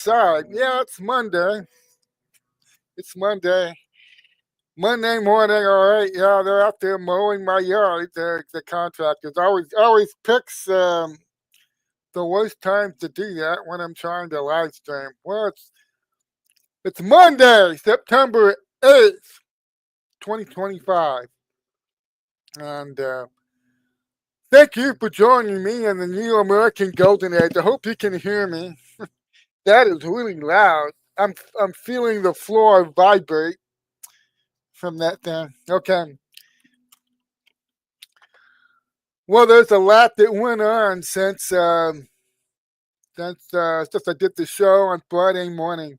Side. Yeah, it's Monday. It's Monday. Monday morning, all right. Yeah, they're out there mowing my yard. The contractors always picks the worst time to do that when I'm trying to live stream. Well, it's Monday, September 8th, 2025, and thank you for joining me in the New American Golden Age. I hope you can hear me. That is really loud. I'm feeling the floor vibrate from that thing. Okay. Well, there's a lot that went on since I did the show on Friday morning.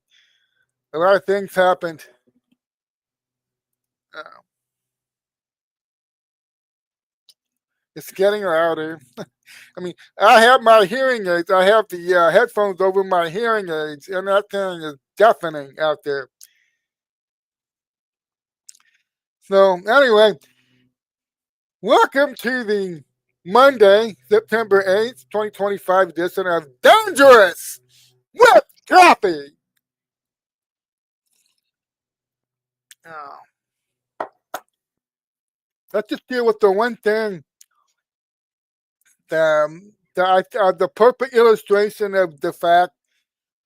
A lot of things happened. Uh, it's getting louder. I mean, I have my hearing aids. I have the headphones over my hearing aids, and that thing is deafening out there. So anyway, welcome to the Monday, September 8th, 2025 edition of Dangerous with Coffee. Oh, let's just deal with the one thing, the perfect illustration of the fact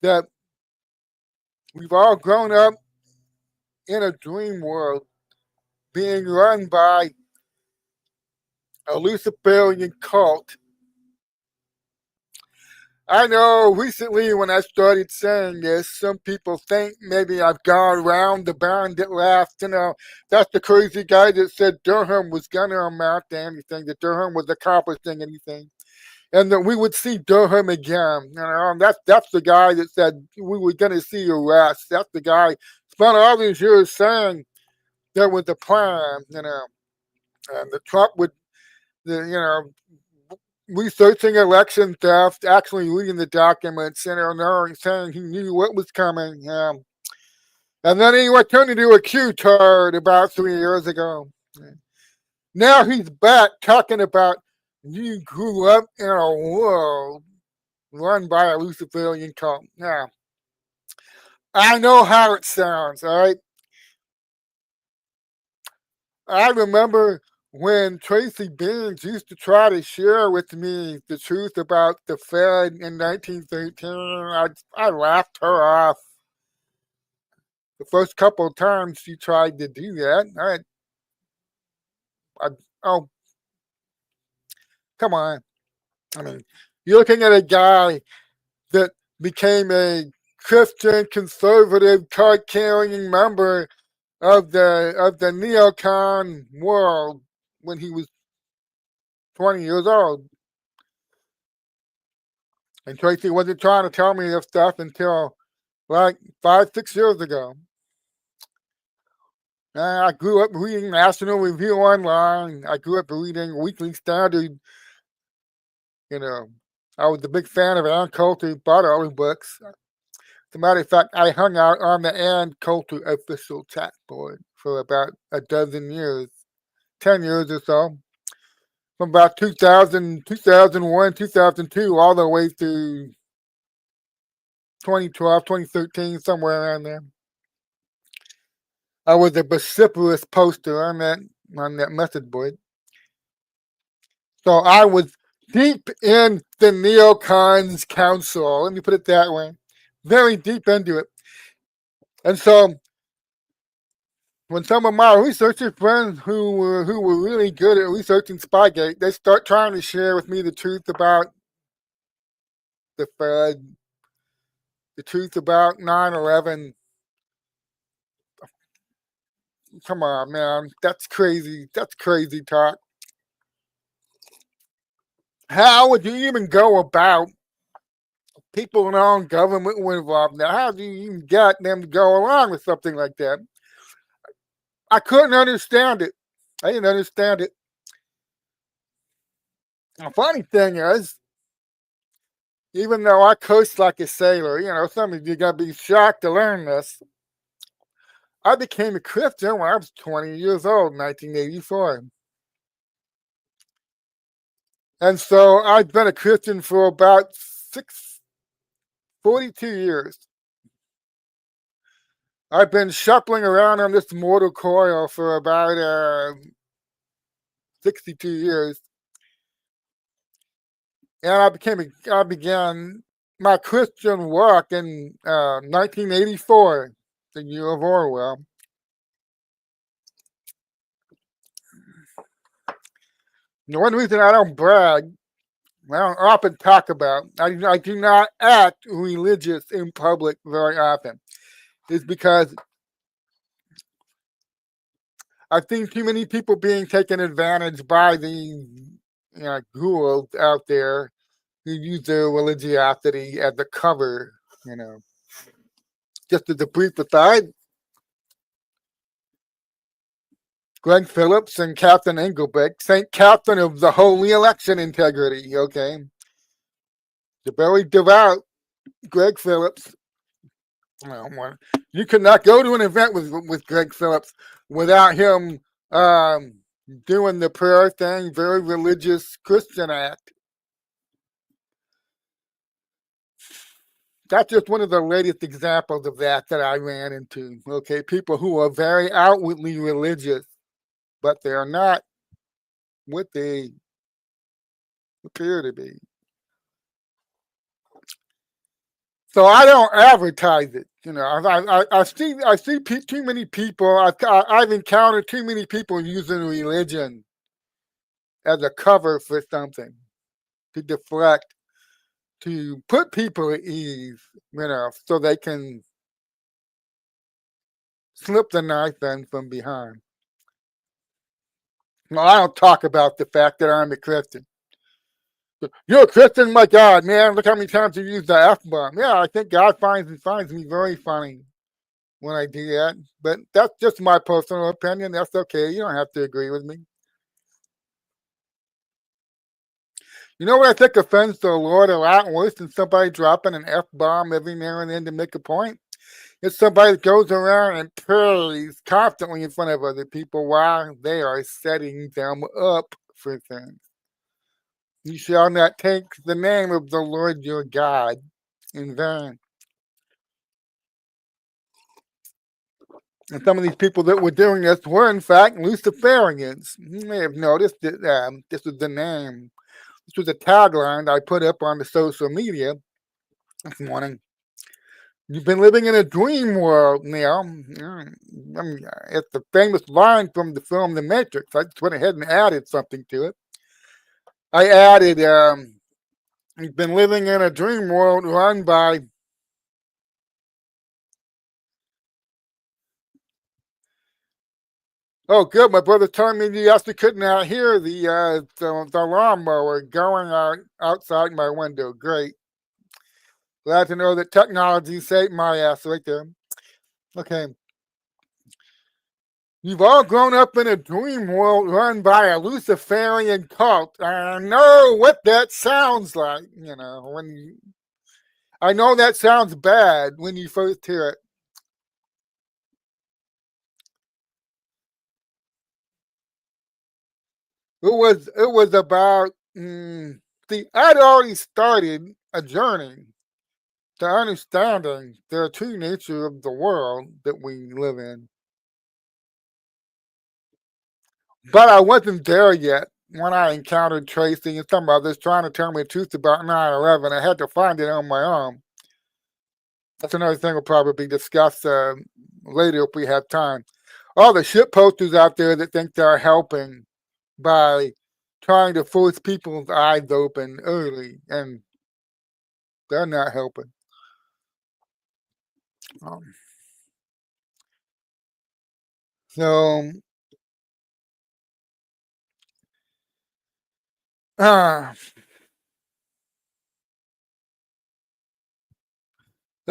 that we've all grown up in a dream world being run by a Luciferian cult. I know recently when I started saying this, some people think maybe I've gone around the band that laughed. That's the crazy guy that said Durham was going to amount to anything, that Durham was accomplishing anything, and that we would see Durham again. That's the guy that said we were going to see arrests. That's the guy spent all these years saying there was a plan, and the Trump would, researching election theft, actually reading the documents, knowing, saying he knew what was coming. And then he turned into a Q-tard about 3 years ago. Now he's back talking about you grew up in a world run by a Luciferian cult. Yeah. I know how it sounds, all right? I remember when Tracy Beans used to try to share with me the truth about the Fed in 1913, I laughed her off. The first couple of times she tried to do that, I oh, come on. I mean, you're looking at a guy that became a Christian conservative card carrying member of the neocon world when he was 20 years old. And Tracy wasn't trying to tell me this stuff until like 5, 6 years ago. I grew up reading National Review Online. I grew up reading Weekly Standard. You know, I was a big fan of Ann Coulter, bought all the books. As a matter of fact, I hung out on the Ann Coulter official chat board for about a dozen years, 10 years or so. From about 2000, 2001, 2002, all the way through 2012, 2013, somewhere around there. I was a vociferous poster on that message board. So I was deep in the neocons council. Let me put it that way. Very deep into it. And so when some of my researcher friends who were really good at researching Spygate, they start trying to share with me the truth about the Fed, the truth about 9/11. Come on, man. That's crazy. That's crazy talk. How would you even go about people in our own government were involved now? How do you even get them to go along with something like that? I couldn't understand it. I didn't understand it. The funny thing is, even though I cursed like a sailor, some of you gotta be shocked to learn this. I became a Christian when I was 20 years old, 1984. And so I've been a Christian for about 42 years. I've been shuffling around on this mortal coil for about 62 years. And I began my Christian walk in 1984, the year of Orwell. The one reason I don't brag, I don't often talk about, I do not act religious in public very often, is because I've seen too many people being taken advantage by the ghouls out there who use their religiosity as a cover, Just as a brief aside, Greg Phillips and Captain Engelbeck, St. Captain of the Holy Election Integrity, okay? The very devout Greg Phillips. You could not go to an event with Greg Phillips without him doing the prayer thing, very religious Christian act. That's just one of the latest examples of that I ran into. Okay, people who are very outwardly religious, but they are not what they appear to be. So I don't advertise it. I see too many people. I've encountered too many people using religion as a cover for something, to deflect, to put people at ease, so they can slip the knife in from behind. Well, I don't talk about the fact that I'm a Christian. You're a Christian, my God, man! Look how many times you use the F-bomb. Yeah, I think God finds me very funny when I do that. But that's just my personal opinion. That's okay. You don't have to agree with me. You know what I think offends the Lord a lot worse than somebody dropping an F-bomb every now and then to make a point? It's somebody that goes around and prays constantly in front of other people while they are setting them up for things. You shall not take the name of the Lord your God in vain. And some of these people that were doing this were, in fact, Luciferians. You may have noticed that this was the name. This was a tagline I put up on the social media this morning. You've been living in a dream world, Neil. It's the famous line from the film The Matrix. I just went ahead and added something to it. I added, you've been living in a dream world run by Oh, good. My brother told me you actually could not hear the lawnmower going outside my window. Great. Glad to know that technology saved my ass right there. Okay. You've all grown up in a dream world run by a Luciferian cult. I know what that sounds like. I know that sounds bad when you first hear it. It was about I'd already started a journey to understanding the true nature of the world that we live in. But I wasn't there yet when I encountered Tracy and some others trying to tell me the truth about 9/11. I had to find it on my own. That's another thing we'll probably discuss later if we have time. All the shit posters out there that think they're helping by trying to force people's eyes open early, and they're not helping. So, let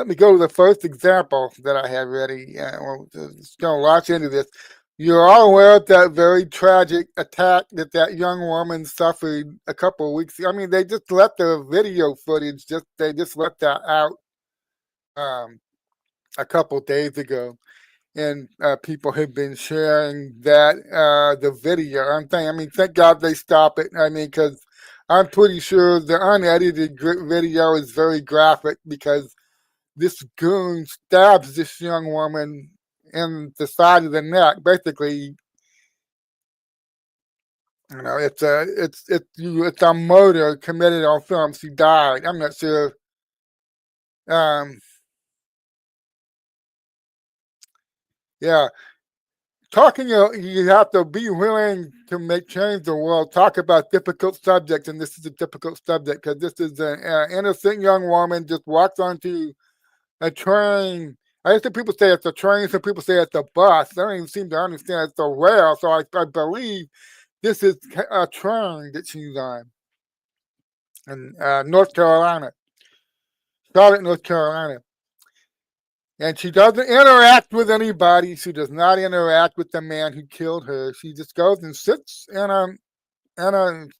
me go to the first example that I have ready. We're just going to launch into this. You're all aware of that very tragic attack that young woman suffered a couple of weeks ago. I mean, they just let the video footage, they just let that out a couple of days ago. And people have been sharing that, the video. Thank God they stop it. Because I'm pretty sure the unedited video is very graphic because this goon stabs this young woman in the side of the neck. Basically, it's a murder committed on film. She died. I'm not sure. Um, yeah, talking. You have to be willing to make change the world. Talk about difficult subjects, and this is a difficult subject because this is an innocent young woman just walks onto a train. I guess some people say it's a train, some people say it's a bus. I don't even seem to understand it's a rail, so I believe this is a train that she's on in North Carolina, Charlotte, North Carolina. And she doesn't interact with anybody. She does not interact with the man who killed her. She just goes and sits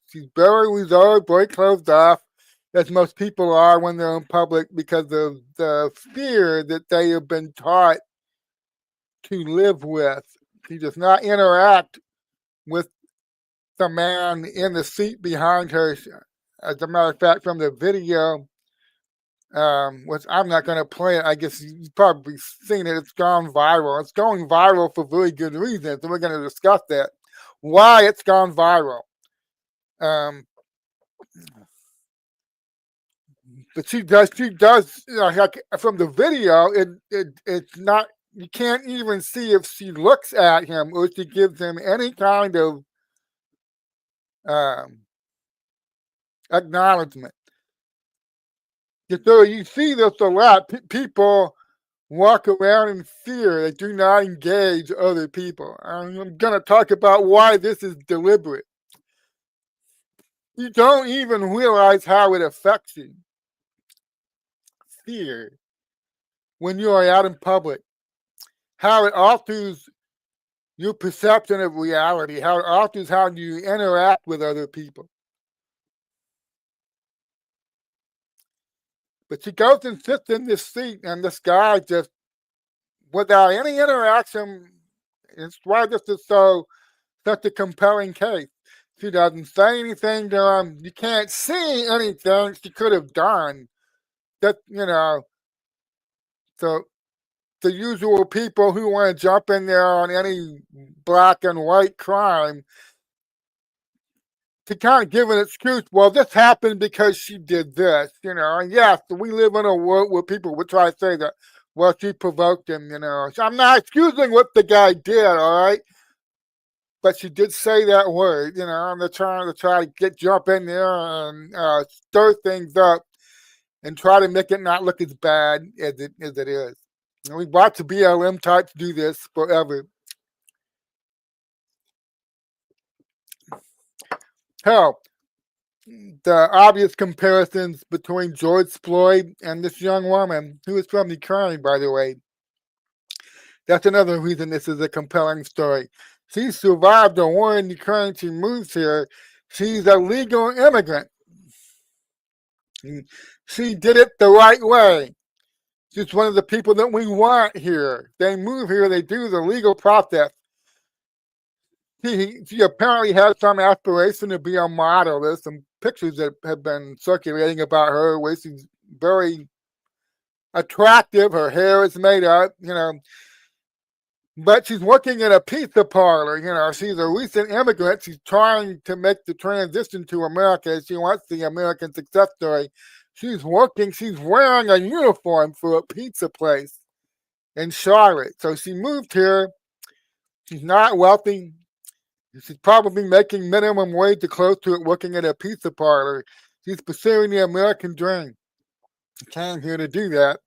she's very reserved, very closed off, as most people are when they're in public because of the fear that they have been taught to live with. She does not interact with the man in the seat behind her. As a matter of fact, from the video, which I'm not going to play it, I guess you've probably seen it. It's gone viral. It's going viral for very good reasons, and we're going to discuss that. Why it's gone viral. But she does, like from the video, it's not, you can't even see if she looks at him or she gives him any kind of acknowledgement. So you see this a lot. People walk around in fear. They do not engage other people. I'm going to talk about why this is deliberate. You don't even realize how it affects you. Fear. When you are out in public, how it alters your perception of reality, how it alters how you interact with other people. But she goes and sits in this seat, and this guy just, without any interaction, it's why this is such a compelling case. She doesn't say anything to him. You can't see anything she could have done. That, so the usual people who want to jump in there on any black and white crime to kind of give an excuse. Well, this happened because she did this, and yes, we live in a world where people would try to say that, well, she provoked him, So I'm not excusing what the guy did, all right? But she did say that word, and they're trying to jump in there and stir things up and try to make it not look as bad as it is. And we've watched the BLM types do this forever. Hell, the obvious comparisons between George Floyd and this young woman, who is from Ukraine, by the way. That's another reason this is a compelling story. She survived a war in Ukraine. She moves here. She's a legal immigrant. She did it the right way. She's one of the people that we want here. They move here. They do the legal process. She apparently has some aspiration to be a model. There's some pictures that have been circulating about her where she's very attractive. Her hair is made up, But she's working in a pizza parlor. She's a recent immigrant. She's trying to make the transition to America. She wants the American success story. She's wearing a uniform for a pizza place in Charlotte. So she moved here. She's not wealthy. She's probably making minimum wage or close to it working at a pizza parlor. She's pursuing the American dream. She came here to do that.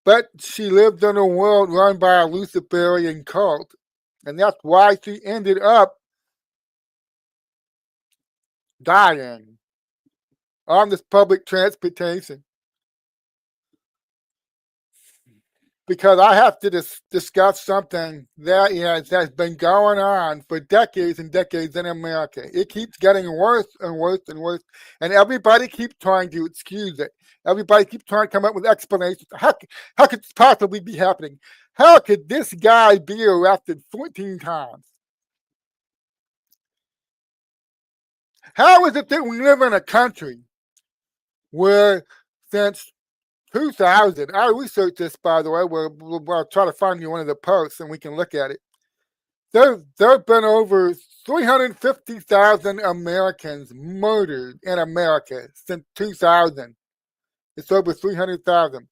But she lived in a world run by a Luciferian cult. And that's why she ended up dying on this public transportation. Because I have to discuss something that has been going on for decades and decades in America. It keeps getting worse and worse and worse, and everybody keeps trying to excuse it. Everybody keeps trying to come up with explanations. How could this possibly be happening? How could this guy be arrested 14 times? How is it that we live in a country where since 2000, I researched this, by the way, I'll try to find you one of the posts and we can look at it. There have been over 350,000 Americans murdered in America since 2000. It's over 300,000.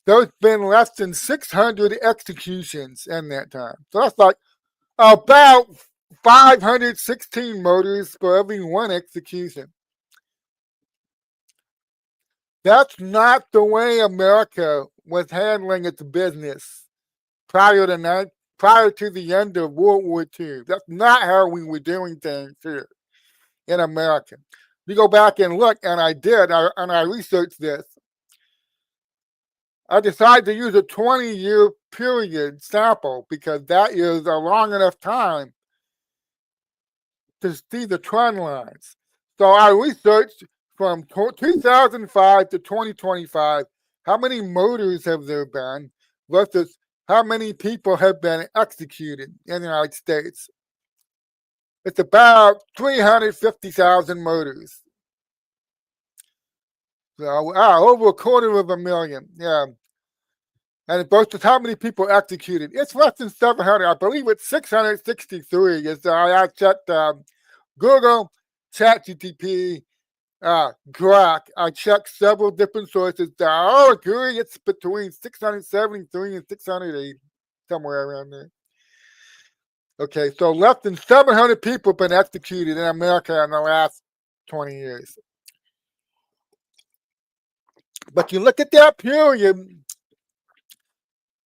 There's been less than 600 executions in that time. So that's like about 516 murders for every one execution. That's not the way America was handling its business prior to the end of World War II. That's not how we were doing things here in America. You go back and look, and I researched this. I decided to use a 20-year period sample because that is a long enough time to see the trend lines. So I researched from 2005 to 2025, how many murders have there been versus how many people have been executed in the United States. It's about 350,000 murders. So, over 250,000. Yeah. And versus how many people executed. It's less than 700. I believe it's 663. I checked Google, ChatGPT, Grok. I checked several different sources. I all agree it's between 673 and 680, somewhere around there. Okay, so less than 700 people have been executed in America in the last 20 years. But you look at that period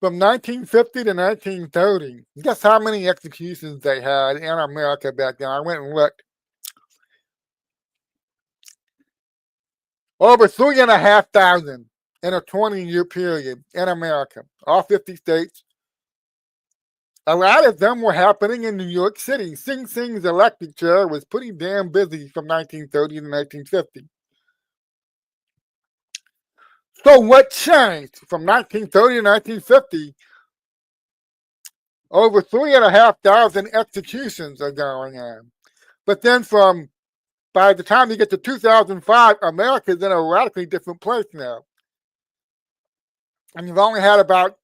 from 1950 to 1930. Guess how many executions they had in America back then? I went and looked. Over 3,500 in a 20-year period in America, all 50 states. A lot of them were happening in New York City. Sing Sing's electric chair was pretty damn busy from 1930 to 1950. So what changed from 1930 to 1950? Over 3,500 executions are going on. But then by the time you get to 2005, America's in a radically different place now. And you've only had about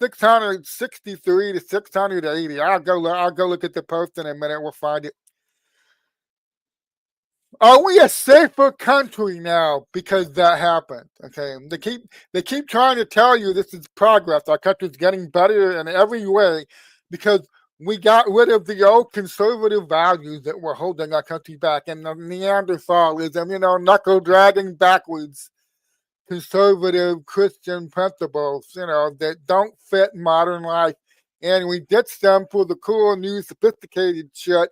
663 to 680. I'll go look at the post in a minute. We'll find it. Are we a safer country now because that happened? Okay, they keep trying to tell you this is progress. Our country's getting better in every way because we got rid of the old conservative values that were holding our country back, and the Neanderthalism, knuckle dragging backwards conservative Christian principles, that don't fit modern life. And we ditched them for the cool, new, sophisticated shit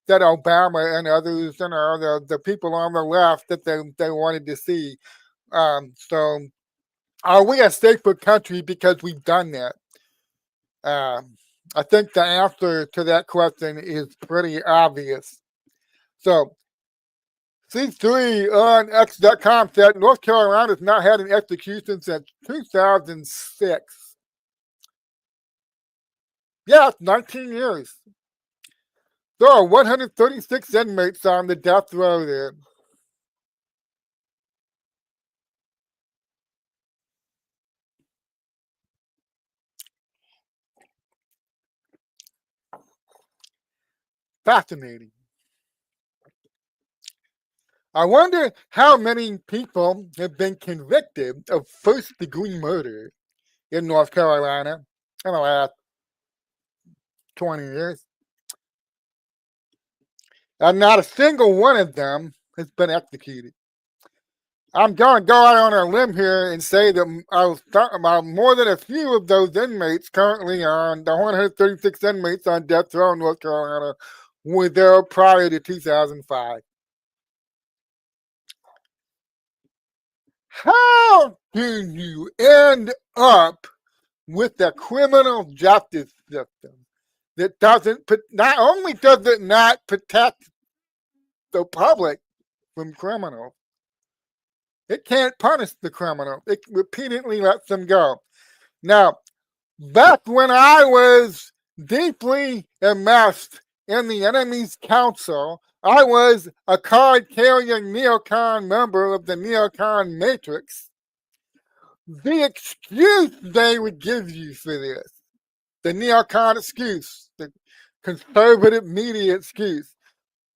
that Obama and others, the people on the left that they wanted to see. So are we a safer country because we've done that? I think the answer to that question is pretty obvious. So C3 on X.com said North Carolina has not had an execution since 2006. Yeah, it's 19 years. There are 136 inmates on the death row there. Fascinating. I wonder how many people have been convicted of first-degree murder in North Carolina in the last 20 years. And not a single one of them has been executed. I'm going to go out on a limb here and say that I was talking about more than a few of those inmates currently on the 136 inmates on death row in North Carolina were there prior to 2005. How do you end up with a criminal justice system that not only does it not protect the public from criminals, it can't punish the criminal. It repeatedly lets them go. Now, back when I was deeply immersed in the enemy's council. I was a card-carrying neocon member of the neocon matrix. The excuse they would give you for this, the neocon excuse, the conservative media excuse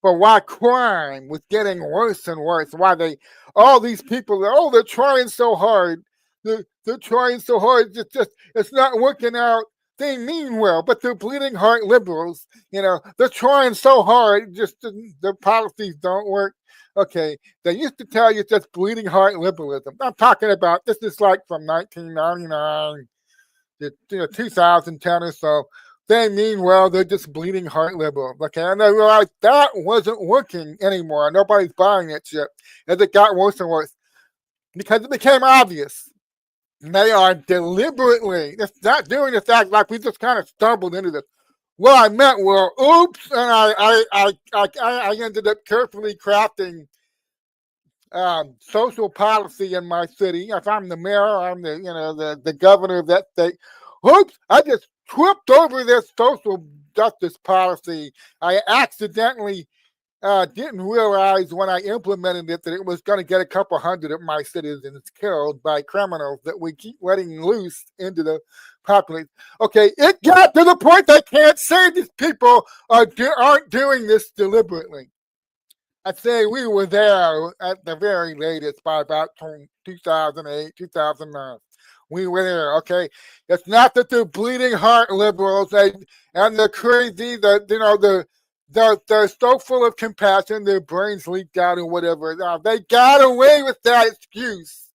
for why crime was getting worse and worse, why all these people, they're trying so hard. They're trying so hard. It's not working out. They mean well, but they're bleeding heart liberals. They're trying so hard. Just their policies don't work. Okay, they used to tell you just bleeding heart liberalism. I'm talking about this is like from 1999 to 2010 or so. They mean well, they're just bleeding heart liberal. Okay, and they realized that wasn't working anymore. Nobody's buying that shit. As it got worse and worse. Because it became obvious. They are deliberately not doing this act like we just kind of stumbled into this. What I meant were, oops, and I ended up carefully crafting social policy in my city. If I'm the mayor, I'm the governor of that state. Oops, I just tripped over this social justice policy. I accidentally didn't realize when I implemented it that it was going to get a couple hundred of my citizens killed by criminals that we keep letting loose into the population. Okay, it got to the point I can't say these people aren't doing this deliberately. I'd say we were there at the very latest by about 2008, 2009. We were there, okay? It's not that they're bleeding heart liberals and they're crazy, they're so full of compassion, their brains leaked out or whatever. They got away with that excuse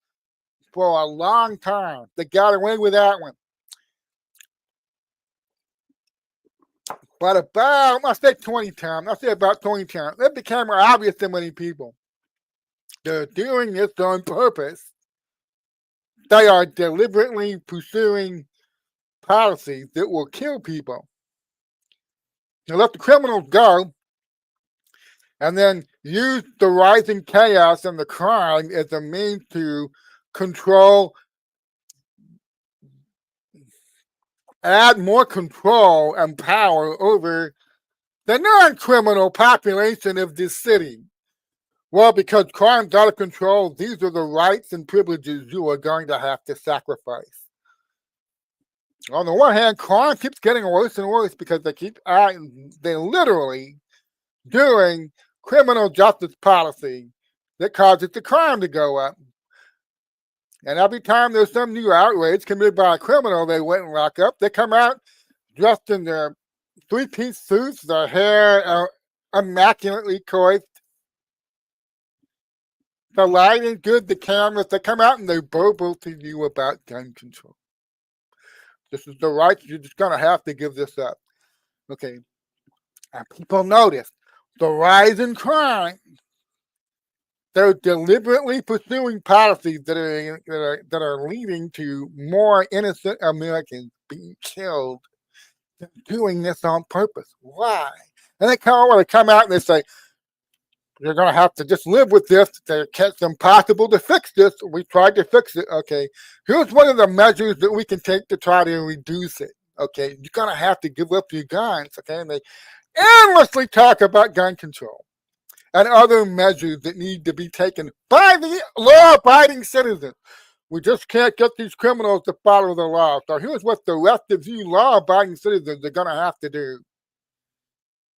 for a long time. They got away with that one. But about 2010, it became more obvious to many people. They're doing this on purpose. They are deliberately pursuing policies that will kill people. They let the criminals go and then use the rising chaos and the crime as a means to control, add more control and power over the non-criminal population of this city. Well, because crime's out of control, these are the rights and privileges you are going to have to sacrifice. On the one hand, crime keeps getting worse and worse because they literally doing criminal justice policy that causes the crime to go up. And every time there's some new outrage committed by a criminal they went and lock up, they come out dressed in their three-piece suits, their hair immaculately coiffed, the lighting good, the cameras, they come out and they burble to you about gun control. This is the right, you're just going to have to give this up. Okay. And people notice the rise in crime. They're deliberately pursuing policies that are leading to more innocent Americans being killed. They're doing this on purpose. Why? And they come out and they say, you're going to have to just live with this. It's impossible to fix this. We tried to fix it. Okay. Here's one of the measures that we can take to try to reduce it. Okay. You're going to have to give up your guns. Okay. And they endlessly talk about gun control and other measures that need to be taken by the law-abiding citizens. We just can't get these criminals to follow the law. So here's what the rest of you law-abiding citizens are going to have to do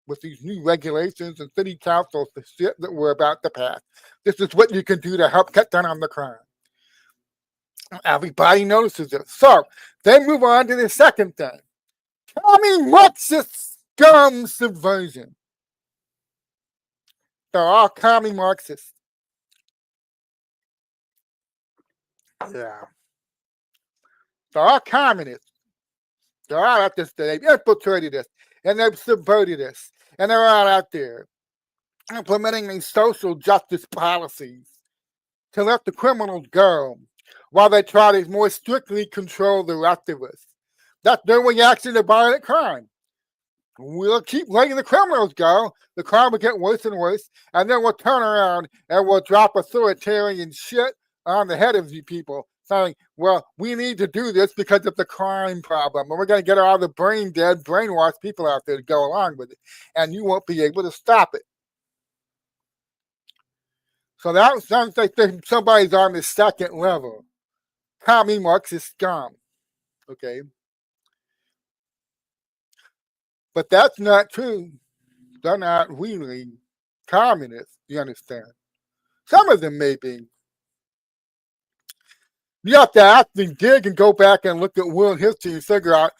with these new regulations and city councils, the shit that we're about to pass. This is what you can do to help cut down on the crime. Everybody notices it. So they move on to the second thing. Tommy Marxist scum subversion. They're all commie Marxists. Yeah. They're all communists. They're all out this. They've infiltrated us and they've subverted us. And they're all out there implementing these social justice policies to let the criminals go while they try to more strictly control the rest of us. That's their reaction to violent crime. We'll keep letting the criminals go. The crime will get worse and worse. And then we'll turn around and we'll drop authoritarian shit on the head of you people. saying, well, we need to do this because of the crime problem, and we're going to get all the brain dead, brainwashed people out there to go along with it, and you won't be able to stop it. So that sounds like somebody's on the second level. Commie Marxist scum. Okay. But that's not true. They're not really communists, you understand? Some of them may be. You have to actually dig and go back and look at world history and figure out,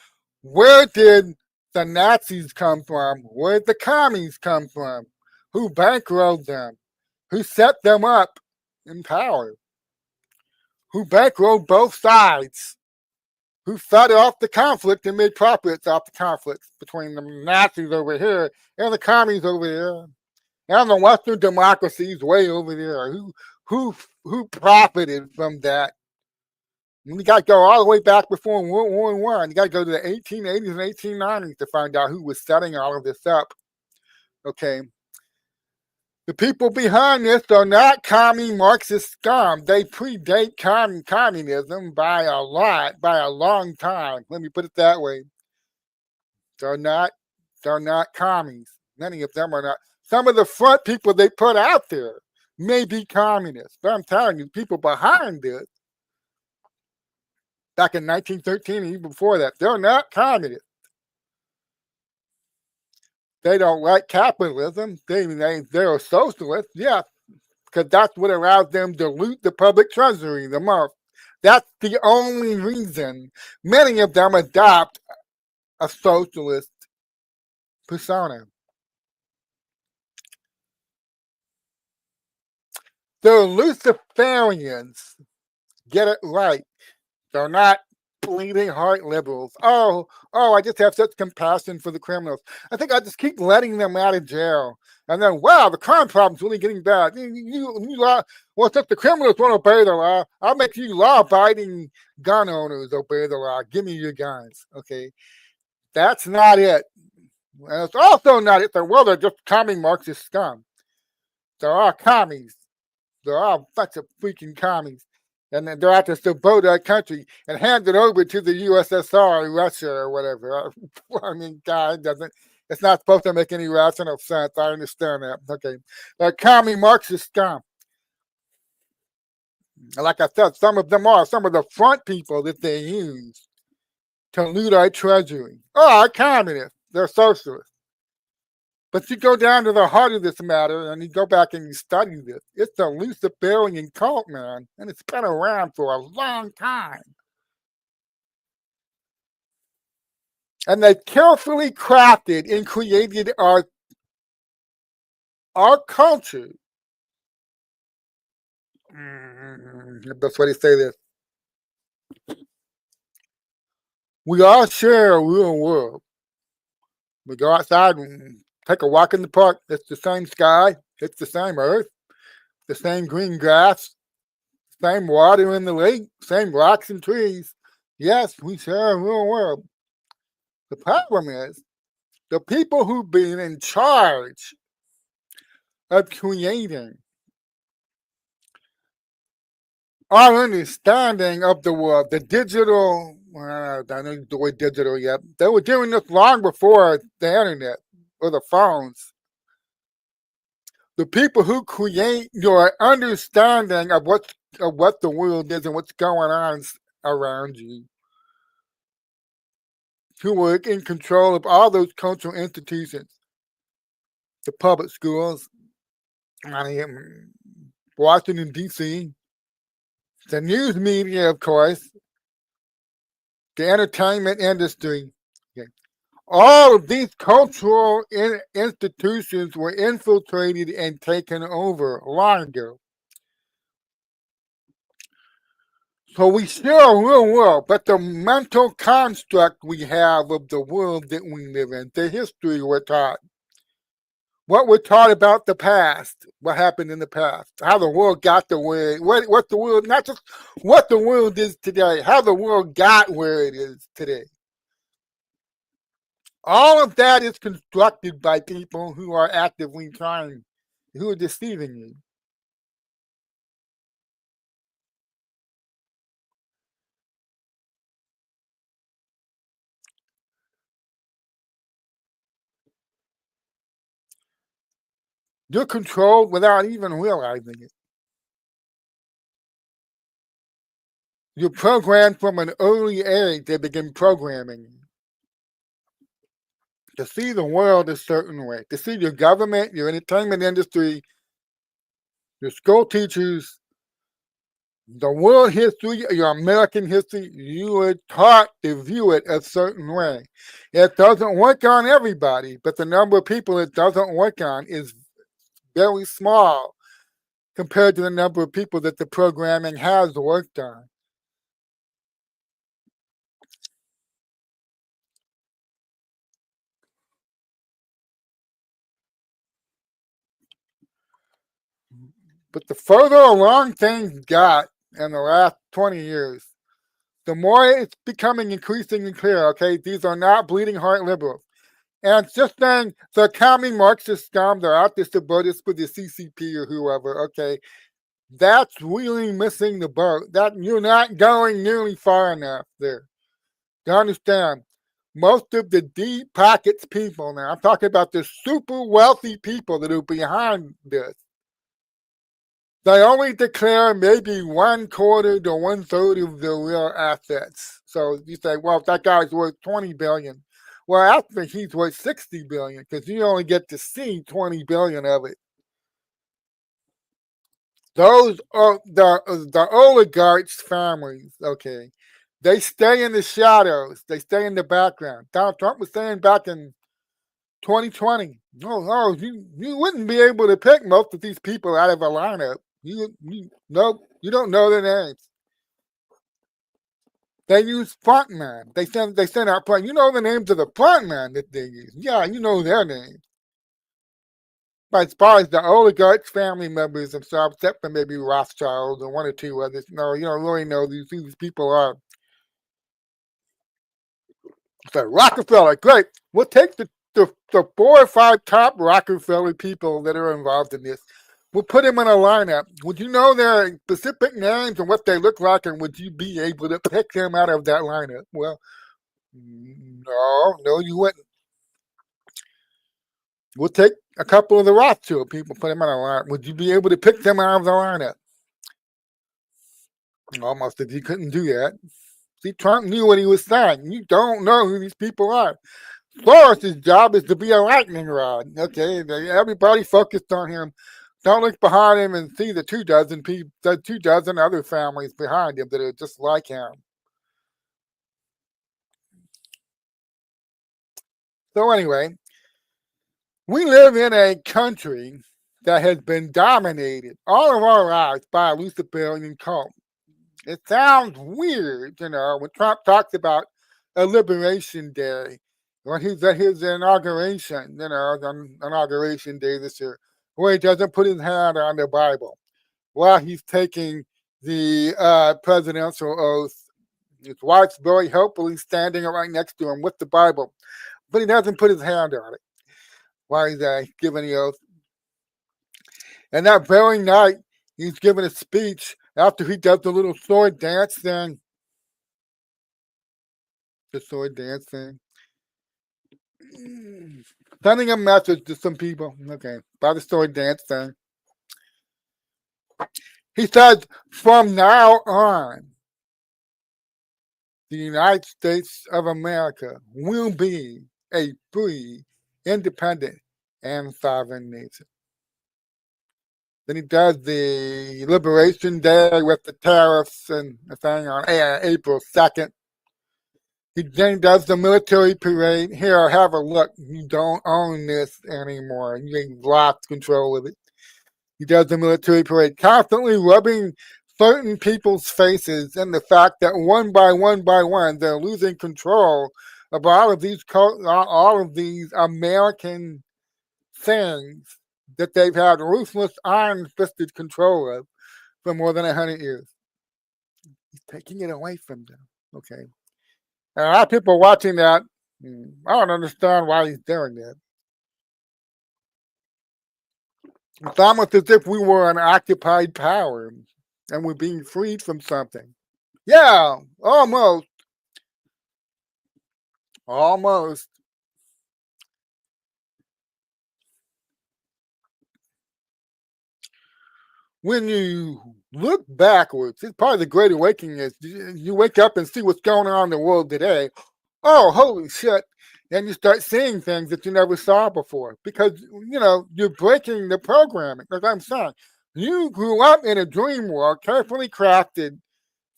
where did the Nazis come from? Where did the commies come from? Who bankrolled them? Who set them up in power? Who bankrolled both sides? Who fed off the conflict and made profits off the conflict between the Nazis over here and the commies over here and the Western democracies way over there? Who profited from that? We got to go all the way back before World War I. You got to go to the 1880s and 1890s to find out who was setting all of this up. Okay. The people behind this are not commie Marxist scum. They predate communism by a long time. Let me put it that way. They're not commies. Many of them are not. Some of the front people they put out there may be communists. But I'm telling you, people behind this, back in 1913 and even before that, they're not communists. They don't like capitalism. They're socialists, yeah, because that's what allows them to loot the public treasury the most. That's the only reason many of them adopt a socialist persona. They're Luciferians. Get it right. They're not bleeding heart liberals. Oh, I just have such compassion for the criminals. I think I just keep letting them out of jail. And then, wow, the crime problem's really getting bad. Well, since the criminals won't obey the law, I'll make you law-abiding gun owners obey the law. Give me your guns, okay? That's not it. And it's also not it. They're just commie Marxist scum. They're all commies. They're all a bunch of freaking commies. And then they're out to subvert our country and hand it over to the USSR, Russia, or whatever. I mean, God, it's not supposed to make any rational sense. I understand that. Okay. They're commie Marxist scum. Like I said, some of them are some of the front people that they use to loot our treasury. Oh, communists. They're socialists. But you go down to the heart of this matter and you go back and you study this. It's a Luciferian cult, man. And it's been around for a long time. And they carefully crafted and created our culture. That's why they say this. We all share a real world. We go outside and take a walk in the park. It's the same sky. It's the same earth. The same green grass. Same water in the lake. Same rocks and trees. Yes, we share a real world. The problem is the people who've been in charge of creating our understanding of the world, the digital, I don't know the word digital yet. They were doing this long before the internet or the phones. The people who create your understanding of what the world is and what's going on around you, who are in control of all those cultural institutions, the public schools, Washington, D.C., the news media, of course, the entertainment industry. Okay. All of these cultural institutions were infiltrated and taken over long ago. So we share a real world, but the mental construct we have of the world that we live in, the history we're taught, what we're taught about the past, what happened in the past, how the world got the way, what the world, not just what the world is today, how the world got where it is today. All of that is constructed by people who are actively trying, who are deceiving you. You're controlled without even realizing it. You're programmed from an early age. They begin programming you to see the world a certain way, to see your government, your entertainment industry, your school teachers, the world history, your American history. You were taught to view it a certain way. It doesn't work on everybody, but the number of people it doesn't work on is very small compared to the number of people that the programming has worked on. But the further along things got in the last 20 years, the more it's becoming increasingly clear, okay, these are not bleeding heart liberals. And it's just saying the commie Marxist scum, they're out to support us for the CCP or whoever, okay, that's really missing the boat. That you're not going nearly far enough there. You understand? Most of the deep pockets people now, I'm talking about the super wealthy people that are behind this. They only declare maybe 1/4 to 1/3 of their real assets. So you say, well, if that guy's worth 20 billion, well, actually he's worth 60 billion because you only get to see 20 billion of it. Those are the oligarchs' families. Okay, they stay in the shadows. They stay in the background. Donald Trump was saying back in 2020, oh, you wouldn't be able to pick most of these people out of a lineup. Nope, you don't know their names. They use frontman. They send out front. You know the names of the frontman that they use. Yeah, you know their names. But as far as the oligarchs, family members themselves, except for maybe Rothschild or one or two others, no, you don't really know who these people are. So Rockefeller, great. We'll take the 4 or 5 top Rockefeller people that are involved in this. We'll put them in a lineup. Would you know their specific names and what they look like, and would you be able to pick them out of that lineup? Well, no, you wouldn't. We'll take a couple of the Rothschild people, put them in a lineup. Would you be able to pick them out of the lineup? Almost if you couldn't do that. See, Trump knew what he was saying. You don't know who these people are. Soros's job is to be a lightning rod. Okay, everybody focused on him. Don't look behind him and see the 2 dozen other families behind him that are just like him. So anyway, we live in a country that has been dominated all of our lives by a Luciferian cult. It sounds weird, when Trump talks about a liberation day, when he's at his inauguration, on inauguration day this year, where he doesn't put his hand on the Bible while he's taking the presidential oath. His wife's very helpfully standing right next to him with the Bible, but he doesn't put his hand on it while he's giving the oath. And that very night, he's giving a speech after he does the little sword dance thing. The sword dance thing. Sending a message to some people. Okay, by the sword dance thing. He says, from now on, the United States of America will be a free, independent, and sovereign nation. Then he does the Liberation Day with the tariffs and the thing on April 2nd. He then does the military parade. Here, have a look. You don't own this anymore. You ain't lost control of it. He does the military parade, constantly rubbing certain people's faces in the fact that one by one, they're losing control of all of these American things that they've had ruthless, iron-fisted control of for more than 100 years. He's taking it away from them. Okay. And a lot of people watching that, I don't understand why he's doing that. It's almost as if we were an occupied power and we're being freed from something. Yeah, almost. Almost. when you look backwards, it's part of the Great Awakening is you wake up and see what's going on in the world today. Oh, holy shit. And you start seeing things that you never saw before because, you're breaking the programming. Like I'm saying, you grew up in a dream world, carefully crafted,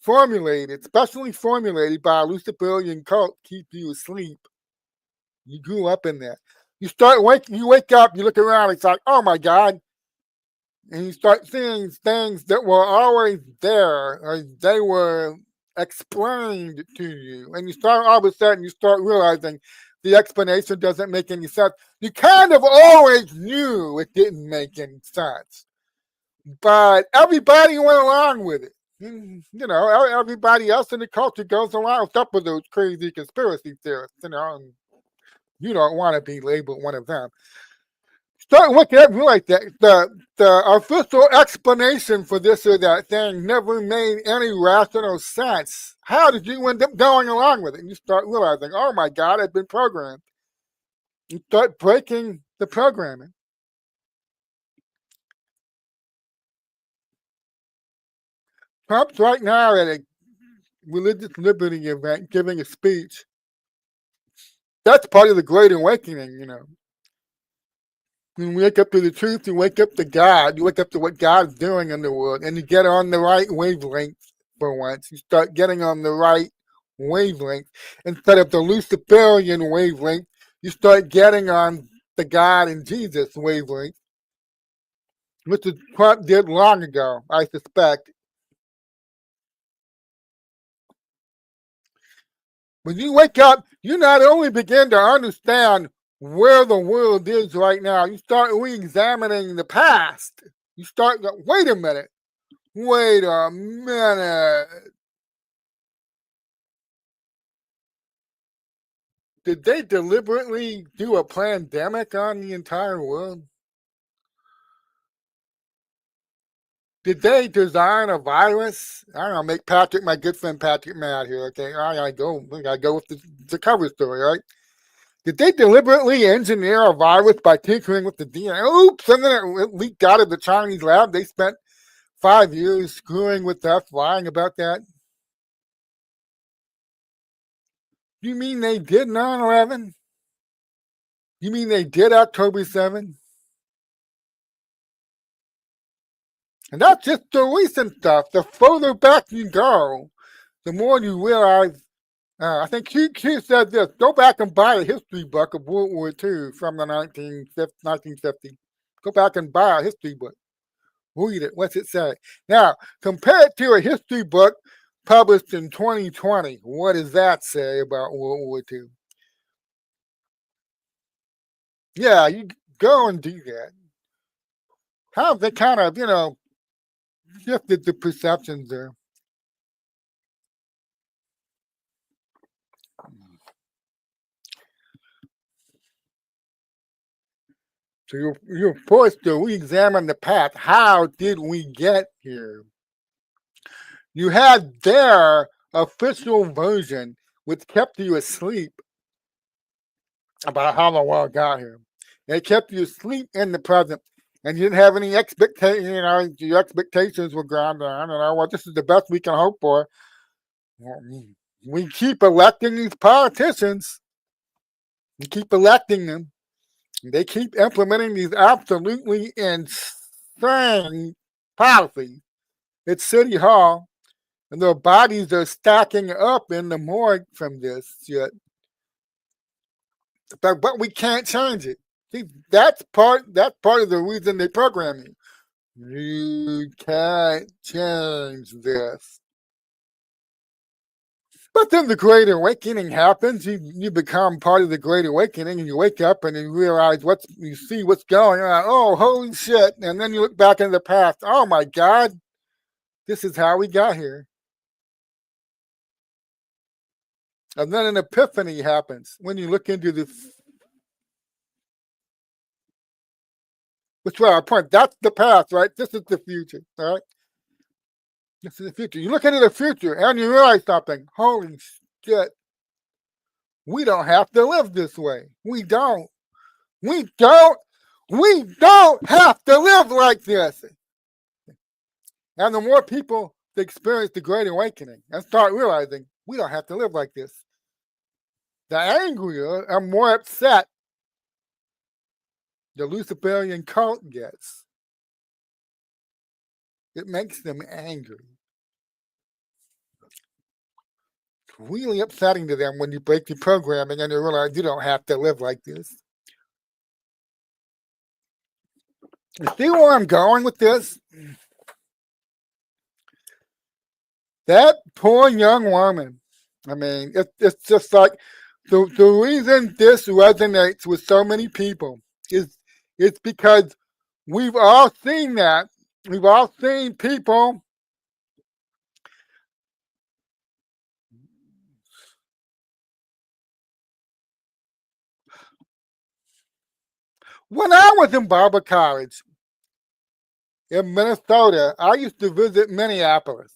formulated, specially formulated by a Luciferian cult to keep you asleep. You grew up in that. You wake up, you look around, it's like, oh my God. And you start seeing things that were always there, or they were explained to you. And all of a sudden, you start realizing the explanation doesn't make any sense. You kind of always knew it didn't make any sense, but everybody went along with it. Everybody else in the culture goes along with those crazy conspiracy theorists, and you don't want to be labeled one of them. Start looking at me like that. The official explanation for this or that thing never made any rational sense. How did you end up going along with it? And you start realizing, oh my God, I've been programmed. You start breaking the programming. Trump's right now at a religious liberty event giving a speech. That's part of the Great Awakening, When you wake up to the truth, you wake up to God, you wake up to what God's doing in the world, and you get on the right wavelength for once. You start getting on the right wavelength. Instead of the Luciferian wavelength, you start getting on the God and Jesus wavelength, which is Trump did long ago, I suspect. When you wake up, you not only begin to understand where the world is right now, you start re-examining the past. You start, wait a minute. Did they deliberately do a pandemic on the entire world? Did they design a virus? I don't know, make my good friend Patrick mad here, okay? I gotta go with the cover story, right? Did they deliberately engineer a virus by tinkering with the DNA? Oops, and then it leaked out of the Chinese lab. They spent 5 years screwing with us, lying about that. You mean they did 9/11? You mean they did October 7th? And that's just the recent stuff. The further back you go, the more you realize. I think Q said this: go back and buy a history book of World War II from the 1950. Go back and buy a history book. Read it. What's it say? Now, compare it to a history book published in 2020. What does that say about World War II? Yeah, you go and do that. How have they kind of, shifted the perceptions there? So you're forced to re-examine the past. How did we get here? You had their official version, which kept you asleep about how the world got here. It kept you asleep in the present, and you didn't have any expectation. Your expectations were grounded on, well, this is the best we can hope for. We keep electing these politicians. We keep electing them. They keep implementing these absolutely insane policies at City Hall, and their bodies are stacking up in the morgue from this shit. But we can't change it. See, that's part of the reason they program you. You can't change this. But then the Great Awakening happens. You become part of the Great Awakening, and you wake up and you realize you see what's going on. Oh, holy shit! And then you look back into the past. Oh my God, this is how we got here. And then an epiphany happens when you look into the. Which way I point? That's the past, right? This is the future, all right? This is the future. You look into the future and you realize something. Holy shit. We don't have to live this way. We don't. We don't have to live like this. And the more people that experience the Great Awakening and start realizing we don't have to live like this, the angrier and more upset the Luciferian cult gets. It makes them angry. It's really upsetting to them when you break the programming and you realize you don't have to live like this. You see where I'm going with this? That poor young woman. I mean, it's just like the reason this resonates with so many people is it's because we've all seen that. We've all seen people. When I was in Bible college in Minnesota, I used to visit Minneapolis.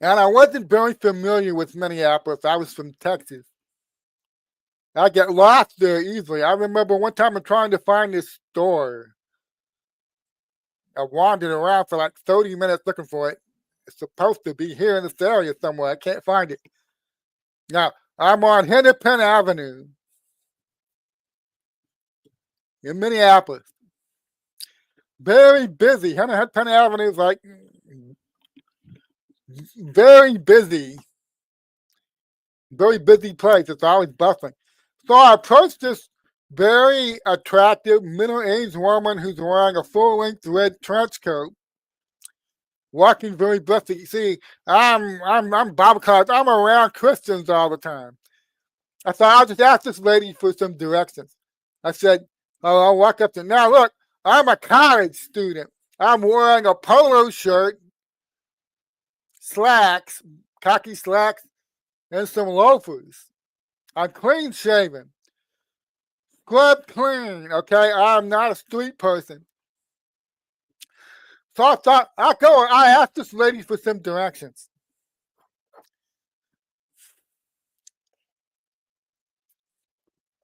And I wasn't very familiar with Minneapolis. I was from Texas. I get lost there easily. I remember one time I'm trying to find this store. I wandered around for like 30 minutes looking for it. It's supposed to be here in this area somewhere. I can't find it. Now, I'm on Hennepin Avenue in Minneapolis. Very busy. Hennepin Avenue is like very busy place. It's always bustling. So I approached this very attractive middle-aged woman who's wearing a full-length red trench coat, walking very briskly. See, I'm Bible college. I'm around Christians all the time. I thought I'll just ask this lady for some directions. I said, "Oh, I'll walk up to now. Look, I'm a college student. I'm wearing a polo shirt, slacks, khaki slacks, and some loafers. I'm clean shaven, scrubbed clean. Okay, I'm not a street person." So I thought I asked this lady for some directions.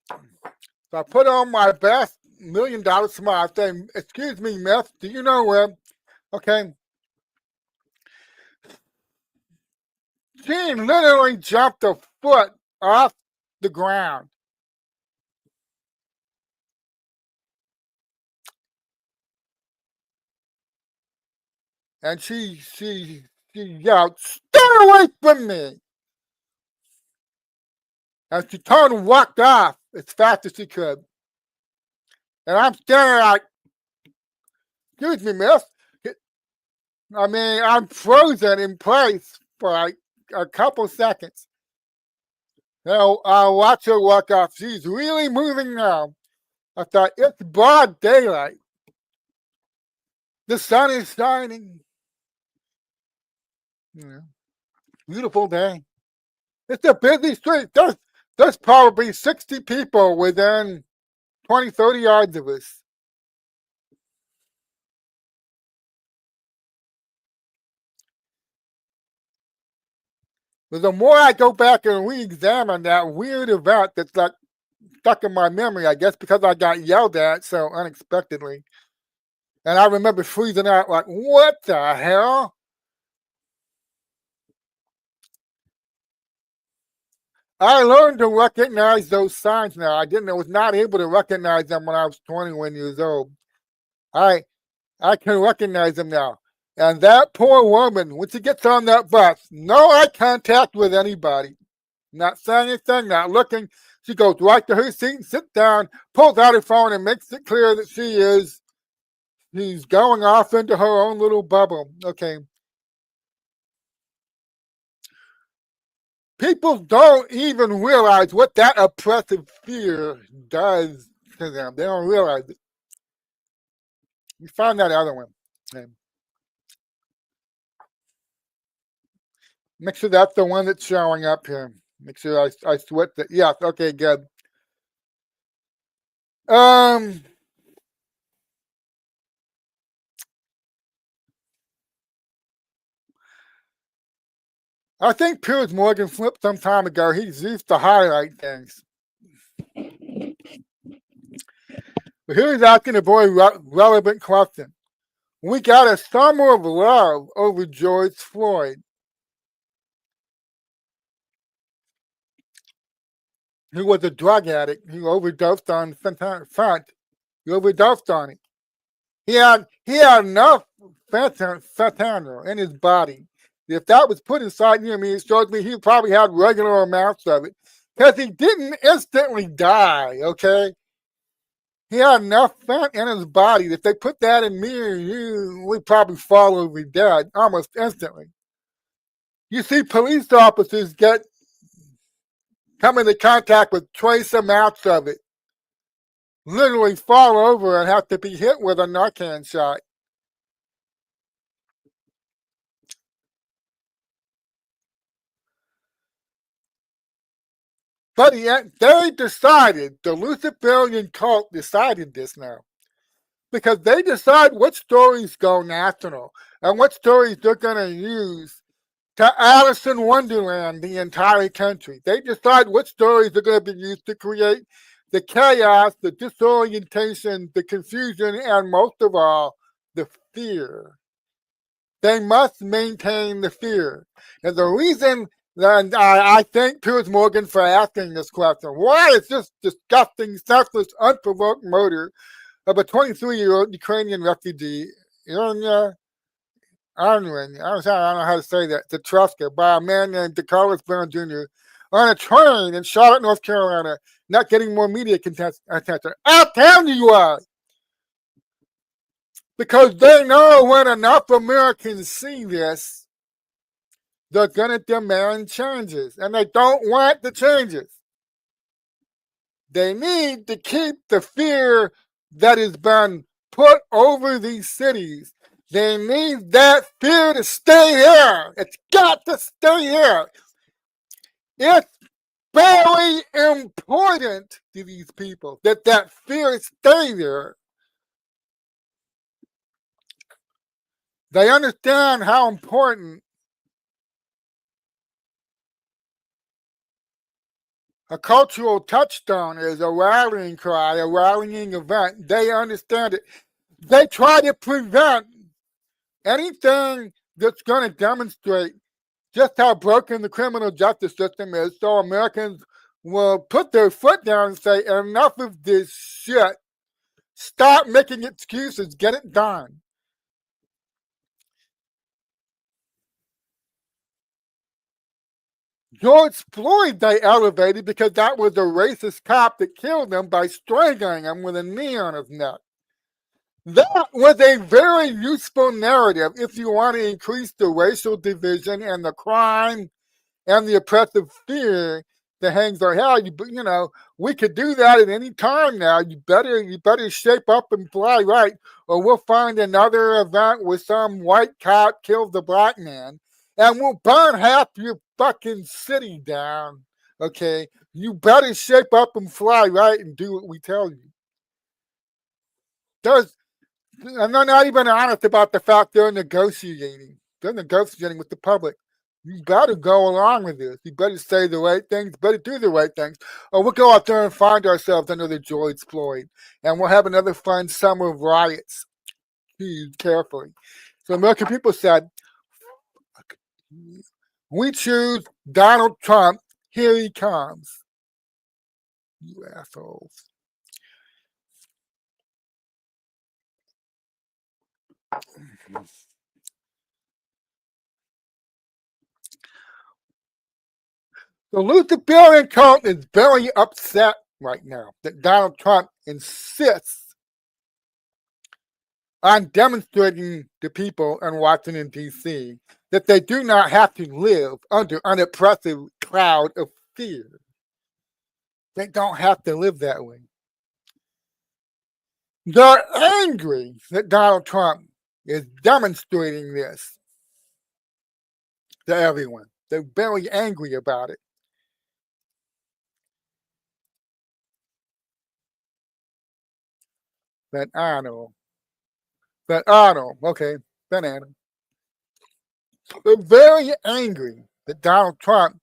So I put on my best $1,000,000 smile saying, "Excuse me, miss, do you know where?" Okay. She literally jumped a foot off the ground. And she yelled, "Stay away from me!" And she turned and walked off as fast as she could. And I'm standing like, "Excuse me, miss." I mean, I'm frozen in place for like a couple seconds. Now I watch her walk off. She's really moving now. I thought, it's broad daylight. The sun is shining. Yeah. Beautiful day. It's a busy street. There's probably 60 people within 20, 30 yards of us. But the more I go back and re-examine that weird event that's like stuck in my memory, I guess because I got yelled at so unexpectedly. And I remember freezing out like, what the hell? I learned to recognize those signs now. I was not able to recognize them when I was 21 years old. I can recognize them now. And that poor woman, when she gets on that bus, no eye contact with anybody, not saying anything, not looking. She goes right to her seat and sits down, pulls out her phone, and makes it clear that she's going off into her own little bubble. Okay. People don't even realize what that oppressive fear does to them. They don't realize it. You find that other one. Okay. Make sure that's the one that's showing up here. Make sure I switch it. Yes, okay, good. Um, I think Piers Morgan flipped some time ago. He's used to highlight things. But here's asking a very relevant question. We got a summer of love over George Floyd. He was a drug addict. He overdosed on fentanyl. He overdosed on it. He had enough fentanyl in his body. If that was put inside him, it shows me he probably had regular amounts of it. Because he didn't instantly die, okay? He had enough fat in his body that if they put that in me or you, we'd probably fall over dead almost instantly. You see police officers come into contact with trace amounts of it, literally fall over and have to be hit with a Narcan shot. But they decided, the Luciferian cult decided this now. Because they decide what stories go national and what stories they're going to use to Alice in Wonderland the entire country. They decide what stories are going to be used to create the chaos, the disorientation, the confusion, and most of all, the fear. They must maintain the fear. And the reason that I thank Piers Morgan for asking this question, why is this disgusting, senseless, unprovoked murder of a 23-year-old Ukrainian refugee, Irina Arnwin, I don't know how to say that, Tetruska, by a man named DeCarlos Brown Jr. on a train in Charlotte, North Carolina, not getting more media attention. I'll tell you why. Because they know when enough Americans see this, they're going to demand changes, and they don't want the changes. They need to keep the fear that has been put over these cities. They need that fear to stay here. It's got to stay here. It's very important to these people that fear stay there. They understand how important a cultural touchstone is, a rallying cry, a rallying event. They understand it. They try to prevent anything that's going to demonstrate just how broken the criminal justice system is, so Americans will put their foot down and say, enough of this shit. Stop making excuses. Get it done. George Floyd they elevated because that was a racist cop that killed him by strangling him with a knee on his neck. That was a very useful narrative if you want to increase the racial division and the crime and the oppressive fear that hangs our head. You know, we could do that at any time now. You better shape up and fly right, or we'll find another event where some white cop kills a black man, and we'll burn half your fucking city down. Okay, you better shape up and fly right and do what we tell you. And they're not even honest about the fact they're negotiating. They're negotiating with the public. You better go along with this. You better say the right things, better do the right things, or we'll go out there and find ourselves another George Floyd, and we'll have another fun summer of riots. Choose carefully. So American people said, we choose Donald Trump. Here he comes. You assholes. The Luciferian cult is very upset right now that Donald Trump insists on demonstrating to people in Washington, D.C., that they do not have to live under an oppressive cloud of fear. They don't have to live that way. They're angry that Donald Trump is demonstrating this to everyone. They're very angry about it. Banana. Okay, banana. They're very angry that Donald Trump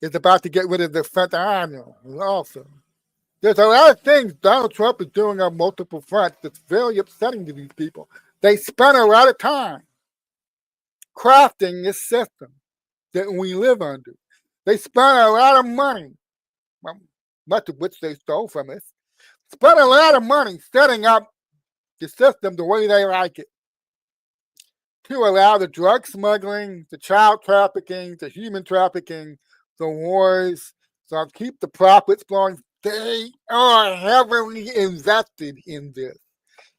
is about to get rid of the fentanyl also. There's a lot of things Donald Trump is doing on multiple fronts that's very upsetting to these people. They spent a lot of time crafting this system that we live under. They spent a lot of money, much of which they stole from us, spent a lot of money setting up the system the way they like it to allow the drug smuggling, the child trafficking, the human trafficking, the wars, so keep the profits flowing. They are heavily invested in this.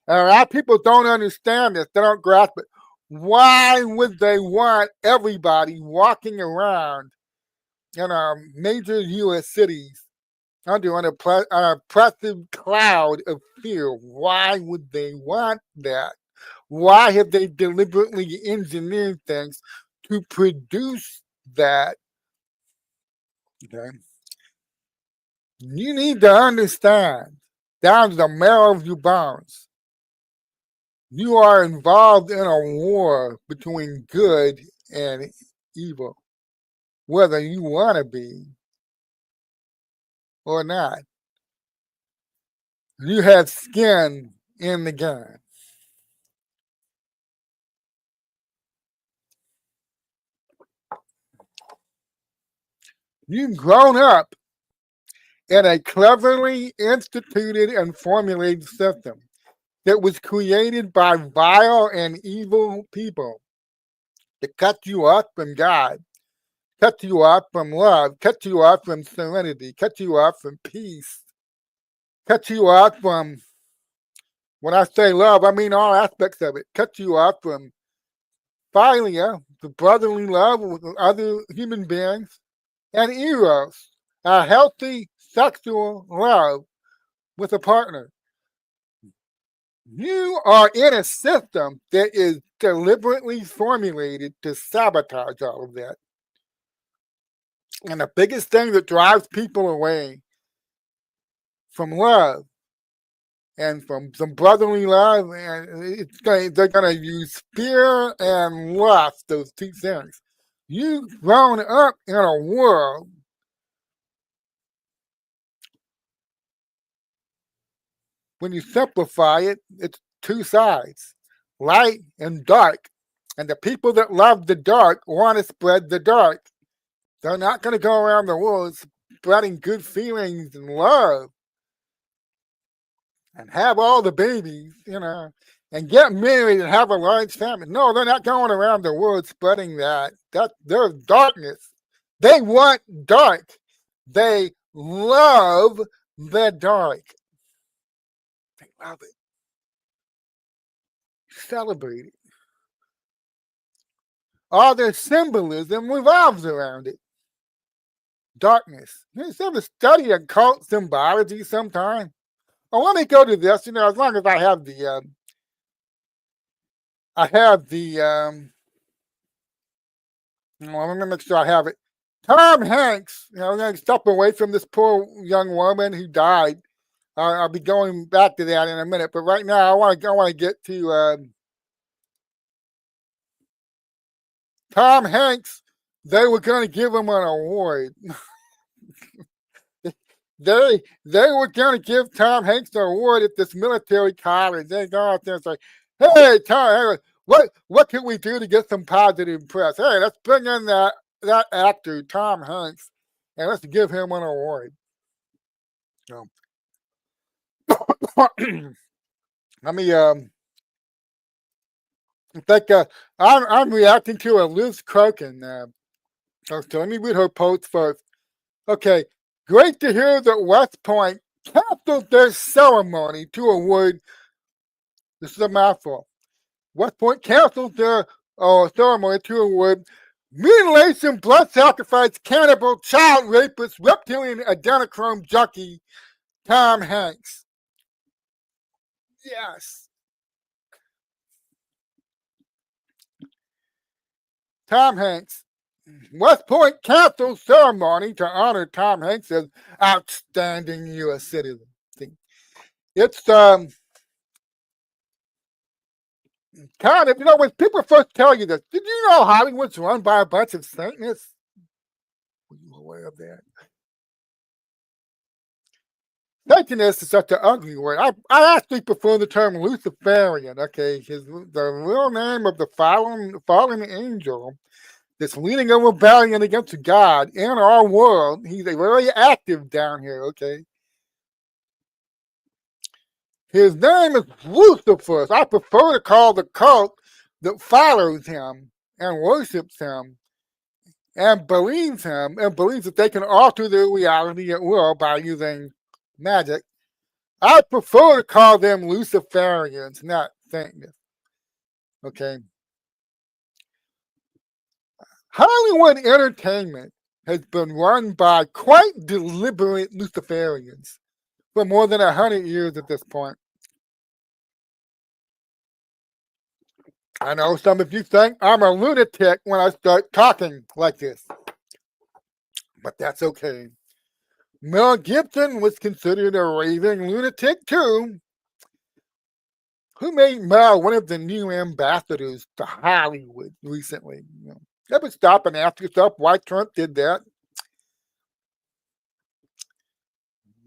And a lot of people don't understand this. They don't grasp it. Why would they want everybody walking around in our major U.S. cities under an oppressive cloud of fear? Why would they want that? Why have they deliberately engineered things to produce that? Okay. You need to understand, down to the marrow of your bones, you are involved in a war between good and evil, whether you want to be or not. You have skin in the game. You've grown up in a cleverly instituted and formulated system that was created by vile and evil people to cut you off from God, cut you off from love, cut you off from serenity, cut you off from peace, cut you off from, when I say love, I mean all aspects of it, cut you off from philia, the brotherly love with other human beings, and eros, a healthy sexual love with a partner. You are in a system that is deliberately formulated to sabotage all of that. And the biggest thing that drives people away from love and from some brotherly love, and they're going to use fear and lust, those two things. You've grown up in a world when you simplify it, it's two sides, light and dark. And the people that love the dark want to spread the dark. They're not going to go around the world spreading good feelings and love and have all the babies, and get married and have a large family. No, they're not going around the world spreading that. There's darkness. They want dark. They love the dark. They love it. Celebrate it. All their symbolism revolves around it. Darkness. You ever study occult symbology sometime? Oh, let me go to this. As long as I have let me make sure I have it. Tom Hanks. I'm going to step away from this poor young woman who died. I'll be going back to that in a minute, but right now I want to get to Tom Hanks. They were going to give him an award. They were going to give Tom Hanks an award at this military college. They go out there and say, "Hey, Tom, what can we do to get some positive press? Hey, let's bring in that actor, Tom Hanks, and let's give him an award." So, let me in fact, I'm reacting to a Liz Crokin. So let me read her post first. Okay, great to hear that West Point canceled their ceremony to award. This is a mouthful. West Point canceled their ceremony to award mutilation, blood sacrifice, cannibal, child rapist, reptilian adrenochrome junkie, Tom Hanks. Yes. Tom Hanks. West Point canceled ceremony to honor Tom Hanks as outstanding U.S. citizen. It's kind of, when people first tell you this, did you know Hollywood's run by a bunch of Satanists? Were you aware of that? Satanist is such an ugly word. I actually prefer the term Luciferian. Okay, the real name of the fallen angel that's leading a rebellion against God in our world. He's a very active down here. Okay, his name is Lucifer. I prefer to call the cult that follows him and worships him and believes that they can alter their reality at will by using magic. I prefer to call them Luciferians, not Satanists. Okay. Hollywood entertainment has been run by quite deliberate Luciferians for more than 100 years at this point. I know some of you think I'm a lunatic when I start talking like this, but that's okay. Mel Gibson was considered a raving lunatic too, who made Mel one of the new ambassadors to Hollywood recently. Ever stop and ask yourself why Trump did that?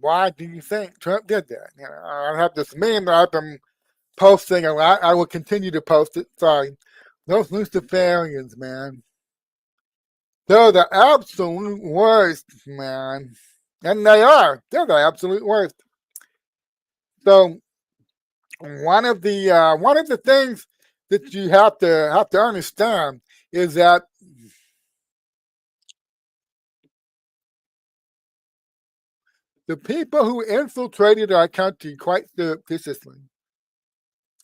Why do you think Trump did that? I have this meme that I've been posting a lot. I will continue to post it. Sorry. Those Luciferians, man. They're the absolute worst, man. And they are. They're the absolute worst. So one of the things that you have to understand is that the people who infiltrated our country quite surreptitiously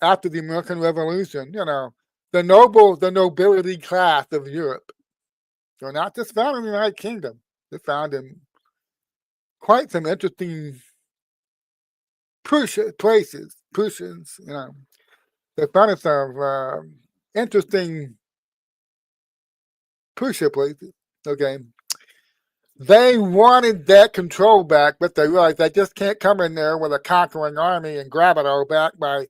after the American Revolution, the nobility class of Europe, they're not just found in the United Kingdom. They're found in quite some interesting places. Prussians, they're found in some interesting Prussia places. Okay. They wanted that control back, but they realized they just can't come in there with a conquering army and grab it all back by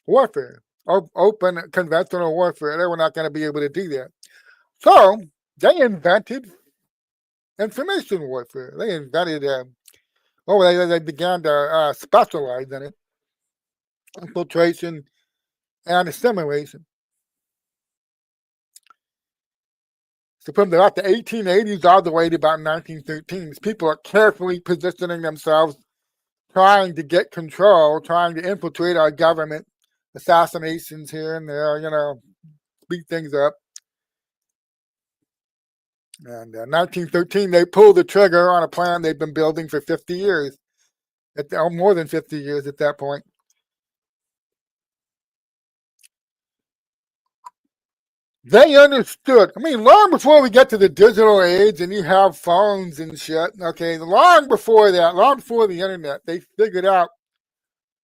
warfare, open conventional warfare. They were not going to be able to do that. So they invented information warfare. They invented, they began to specialize in it, infiltration and assimilation. So from about the 1880s all the way to about 1913, people are carefully positioning themselves, trying to get control, trying to infiltrate our government, assassinations here and there, speed things up. And in 1913, they pulled the trigger on a plan they've been building for 50 years, more than 50 years at that point. They understood. I mean, long before we get to the digital age and you have phones and shit, okay, long before that, long before the internet, they figured out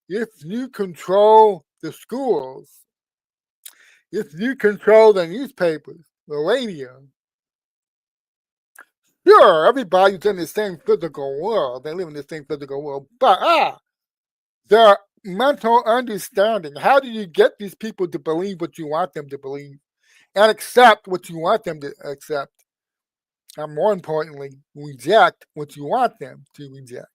if you control the schools, if you control the newspapers, the radio, sure, everybody's in the same physical world. They live in the same physical world, but their mental understanding. How do you get these people to believe what you want them to believe and accept what you want them to accept? And more importantly, reject what you want them to reject.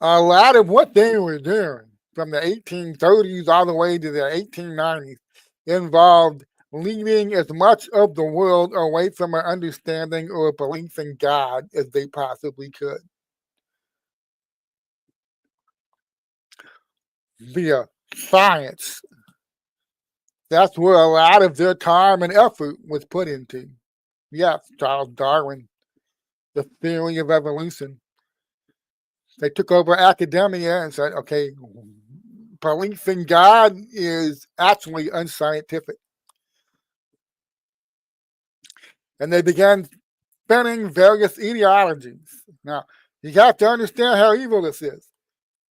A lot of what they were doing from the 1830s all the way to the 1890s involved leading as much of the world away from an understanding or a belief in God as they possibly could. Via science. That's where a lot of their time and effort was put into. Yes, Charles Darwin, the theory of evolution. They took over academia and said, okay, belief in God is actually unscientific. And they began spinning various ideologies. Now, you have to understand how evil this is.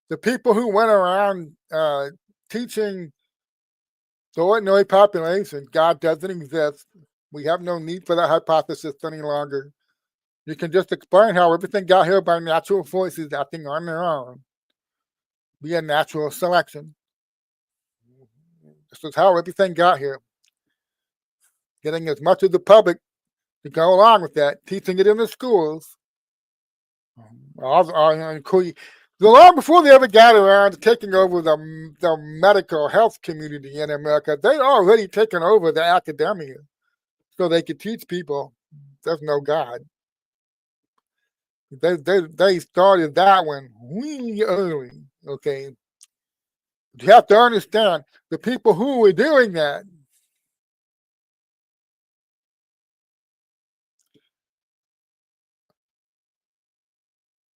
The people who went around teaching the ordinary population God doesn't exist, we have no need for that hypothesis any longer. You can just explain how everything got here by natural forces acting on their own, via natural selection. This is how everything got here. Getting as much of the public to go along with that, teaching it in the schools. Long before they ever got around to taking over the medical health community in America, they'd already taken over the academia so they could teach people there's no God. They started that one really early, okay? You have to understand the people who were doing that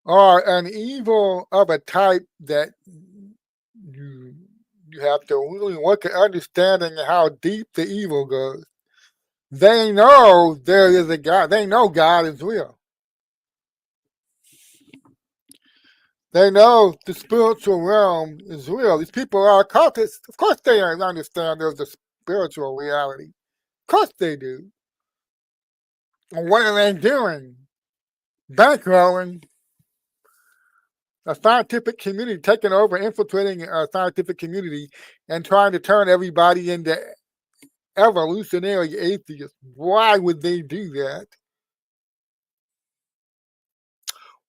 are an evil of a type that you you have to really look at understanding how deep the evil goes. They know there is a God. They know God is real. They know the spiritual realm is real. These people are occultists. Of course they understand there's a spiritual reality. Of course they do. And what are they doing? Bankrolling a scientific community, taking over, infiltrating a scientific community, and trying to turn everybody into evolutionary atheists. Why would they do that?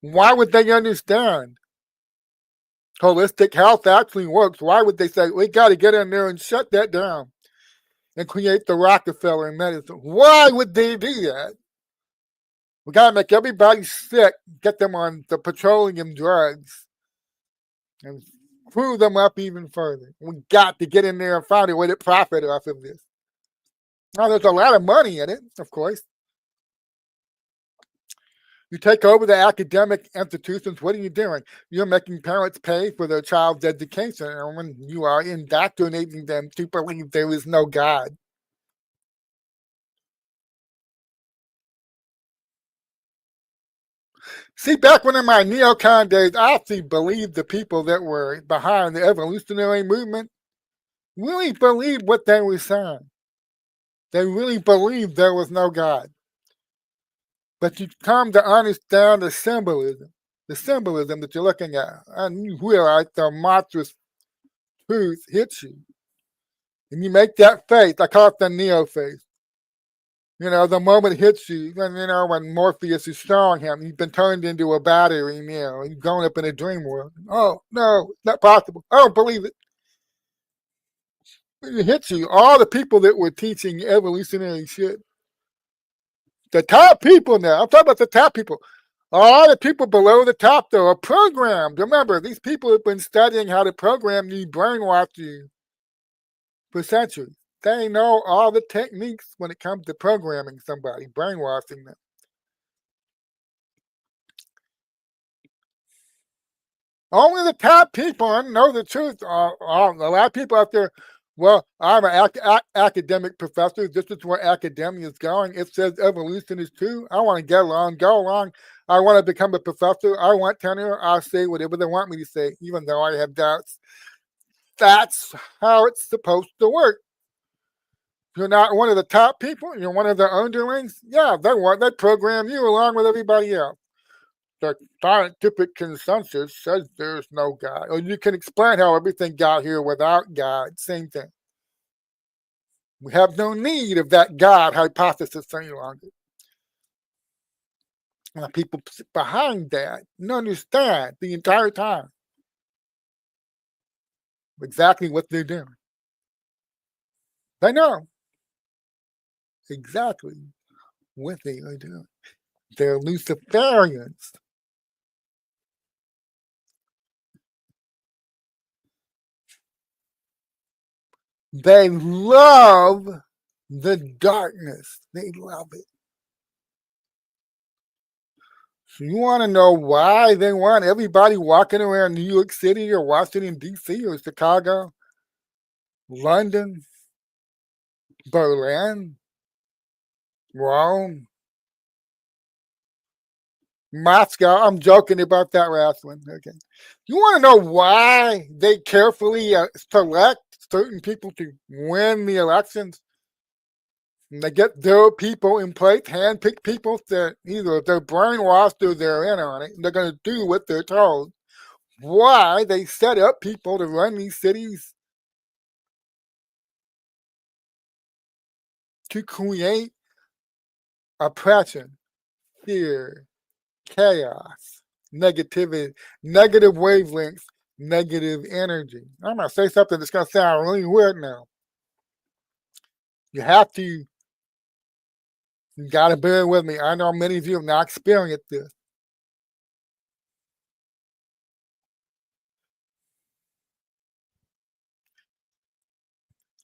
Why would they understand holistic health actually works? Why would they say, we got to get in there and shut that down and create the Rockefeller medicine? Why would they do that? We got to make everybody sick, get them on the petroleum drugs, and screw them up even further. We got to get in there and find a way to profit off of this. Now, there's a lot of money in it, of course. You take over the academic institutions, what are you doing? You're making parents pay for their child's education, and when you are indoctrinating them to believe there is no God. See, back when in my neocon days, I actually believed the people that were behind the evolutionary movement really believed what they were saying. They really believed there was no God. But you come to understand the symbolism that you're looking at, and you realize the monstrous truth hits you. And you make that face, I call it the neo face. You know, the moment it hits you, when Morpheus is showing him, he's been turned into a battery, he's going up in a dream world. Oh, no, it's not possible. I don't believe it. When it hits you, all the people that were teaching evolutionary shit, the top people now, I'm talking about the top people. All the people below the top, though, are programmed. Remember, these people have been studying how to program you, brainwash you for centuries. They know all the techniques when it comes to programming somebody, brainwashing them. Only the top people know the truth. A lot of people out there, well, I'm an academic professor. This is where academia is going. It says evolution is true. I want to get along, go along. I want to become a professor. I want tenure. I'll say whatever they want me to say, even though I have doubts. That's how it's supposed to work. You're not one of the top people. You're one of the underlings. Yeah, they program you along with everybody else. The scientific consensus says there's no God. Or you can explain how everything got here without God. Same thing. We have no need of that God hypothesis any longer. And the people behind that understand the entire time exactly what they're doing. They know exactly what they are doing. They're Luciferians. They love the darkness. They love it. So you want to know why they want everybody walking around New York City or Washington, D.C. or Chicago, London, Berlin, Rome, Moscow. I'm joking about that last one. Okay. You want to know why they carefully select certain people to win the elections? And they get their people in place, handpick people that either they're brainwashed or they're in on it, and they're going to do what they're told. Why they set up people to run these cities to create oppression, fear, chaos, negativity, negative wavelengths, negative energy. I'm going to say something that's going to sound really weird now. You have to, you got to bear with me. I know many of you have not experienced this.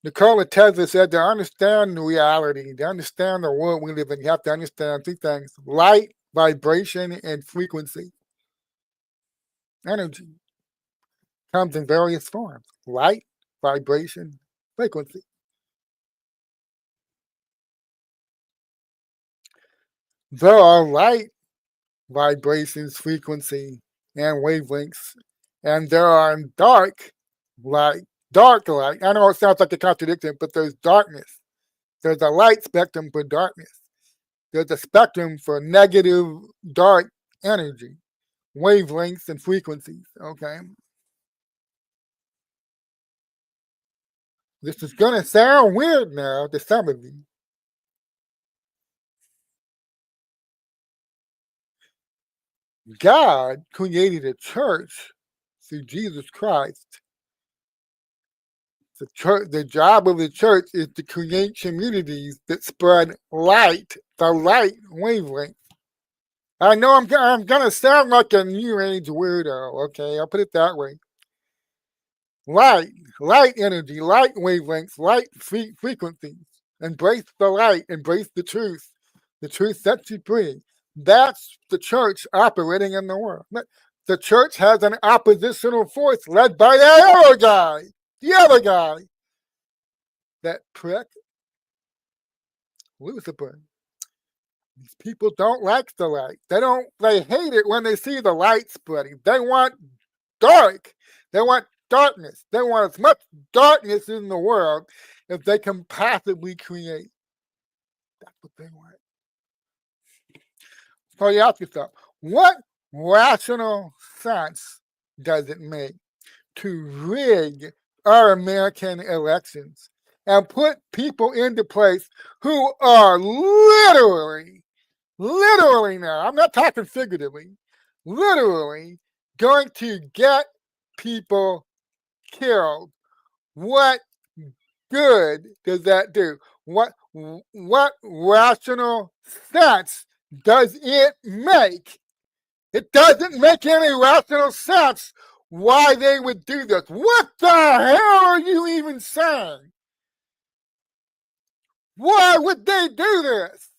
Nikola Tesla said to understand reality, to understand the world we live in, you have to understand two things: light, vibration, and frequency. Energy comes in various forms: light, vibration, frequency. There are light, vibrations, frequency, and wavelengths, and there are dark light, dark light. I know it sounds like a contradiction, but there's darkness. There's a light spectrum for darkness. There's a spectrum for negative, dark energy, wavelengths, and frequencies. Okay. This is going to sound weird now to some of you. God created a church through Jesus Christ. The job of the church is to create communities that spread light, the light wavelength. I know I'm going to sound like a new age weirdo, okay? I'll put it that way. Light energy, light wavelengths, light frequencies. Embrace the light, embrace the truth. The truth sets you free. That's the church operating in the world. The church has an oppositional force led by the other guy, that prick, Lucifer. These people don't like the light. They hate it when they see the light spreading. They want dark. They want darkness. They want as much darkness in the world as they can possibly create. That's what they want. So you ask yourself, what rational sense does it make to rig our American elections and put people into place who are literally now, I'm not talking figuratively, literally going to get people killed? What good does that do? What rational sense does it make? It doesn't make any rational sense why they would do this. What the hell are you even saying? Why would they do this?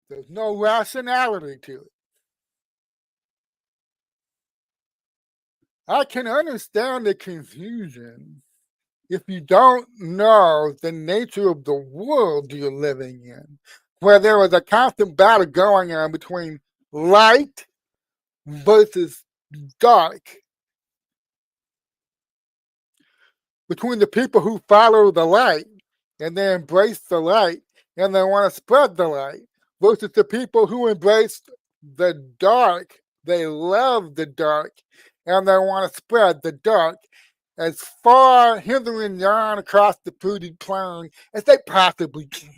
There's no rationality to it. I can understand the confusion if you don't know the nature of the world you're living in, where there was a constant battle going on between light versus dark, between the people who follow the light and they embrace the light and they want to spread the light, versus the people who embrace the dark. They love the dark and they want to spread the dark as far hither and yon across the fruited plain as they possibly can.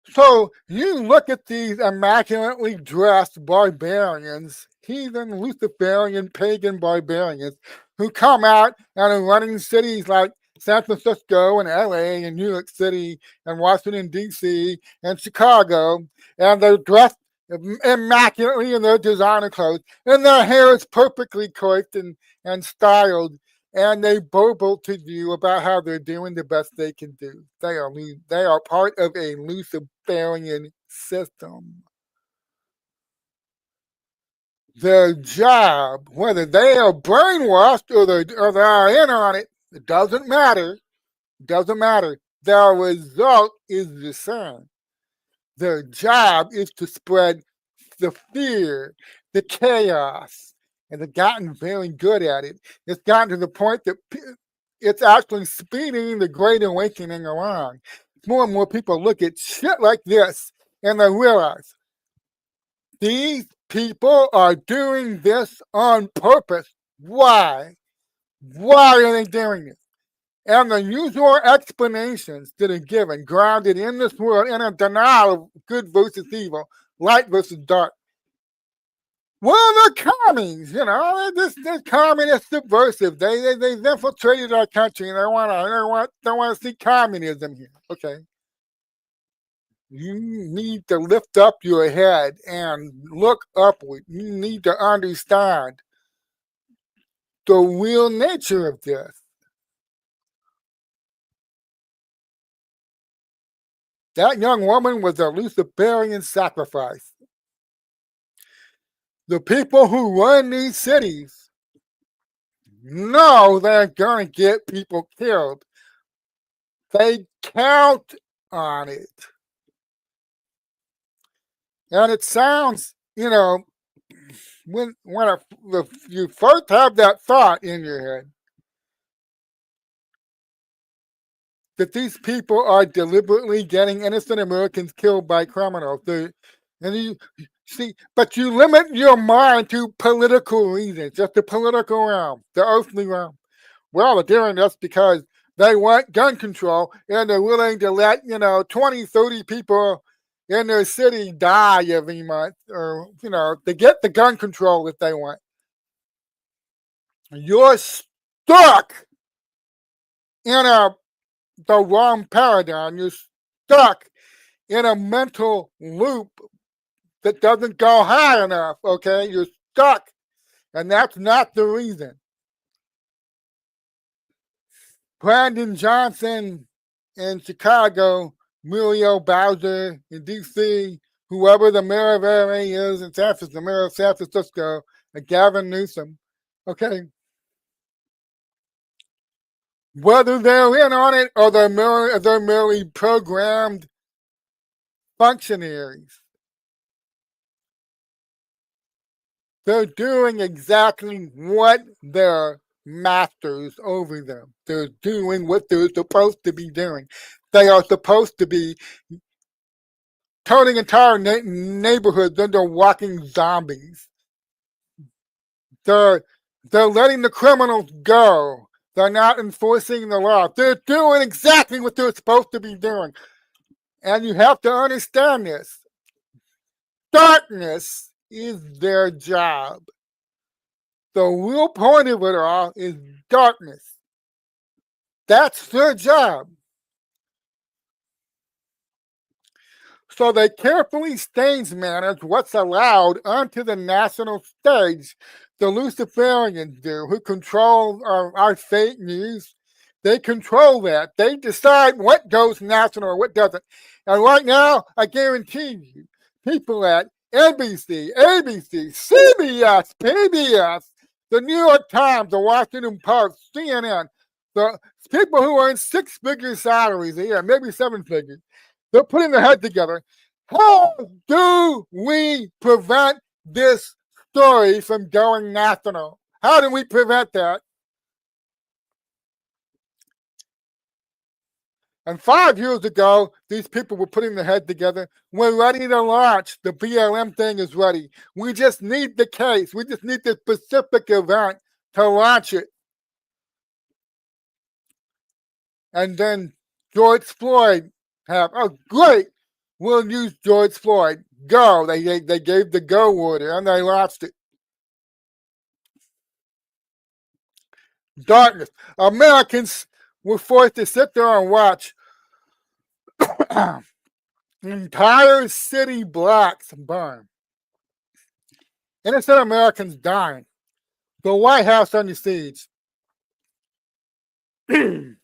So you look at these immaculately dressed barbarians, heathen, Luciferian, pagan barbarians, who come out and are running cities like San Francisco and LA and New York City and Washington, D.C. and Chicago, and they're dressed immaculately in their designer clothes, and their hair is perfectly coiffed and styled, and they burble to you about how they're doing the best they can do. They are part of a Luciferian system. Their job, whether they are brainwashed or they are in on it, it doesn't matter. It doesn't matter. The result is the same. Their job is to spread the fear, the chaos, and they've gotten very good at it. It's gotten to the point that it's actually speeding the Great Awakening along. More and more people look at shit like this and they realize these people are doing this on purpose. Why? Why are they doing this? And the usual explanations that are given, grounded in this world in a denial of good versus evil, light versus dark. Well, they're commies, they're communist subversive. They've infiltrated our country and they want to see communism here. Okay. You need to lift up your head and look upward. You need to understand the real nature of this. That young woman was a Luciferian sacrifice. The people who run these cities know they're going to get people killed. They count on it. And it sounds, when you first have that thought in your head, that these people are deliberately getting innocent Americans killed by criminals. But you limit your mind to political reasons, just the political realm, the earthly realm. Well, they're doing this because they want gun control and they're willing to let, 20, 30 people in their city die every month, or, to get the gun control that they want. You're stuck in the wrong paradigm. You're stuck in a mental loop that doesn't go high enough, okay? You're stuck, and that's not the reason. Brandon Johnson in Chicago, Muriel Bowser in D.C., whoever the mayor of LA is in San Francisco, the mayor of San Francisco, and Gavin Newsom, okay? Whether they're in on it or they're merely programmed functionaries, they're doing exactly what their masters over them. They're doing what they're supposed to be doing. They are supposed to be turning entire neighborhoods into walking zombies. They're letting the criminals go. They're not enforcing the law. They're doing exactly what they're supposed to be doing. And you have to understand this. Darkness is their job. The real point of it all is darkness. That's their job. So they carefully stage manage what's allowed onto the national stage. The Luciferians do, who control our fake news. They control that. They decide what goes national or what doesn't. And right now, I guarantee you, people at NBC, ABC, CBS, PBS, the New York Times, the Washington Post, CNN, the people who are in six-figure salaries a year, maybe seven figures, they're putting their head together. How do we prevent this story from going national? How do we prevent that? And 5 years ago, these people were putting their head together. We're ready to launch. The BLM thing is ready. We just need the case. We just need the specific event to launch it. And then George Floyd oh, great. We'll use George Floyd. Go. They gave the go order and they launched it. Darkness. Americans were forced to sit there and watch entire city blocks burn. Innocent Americans dying. The White House under siege. Trump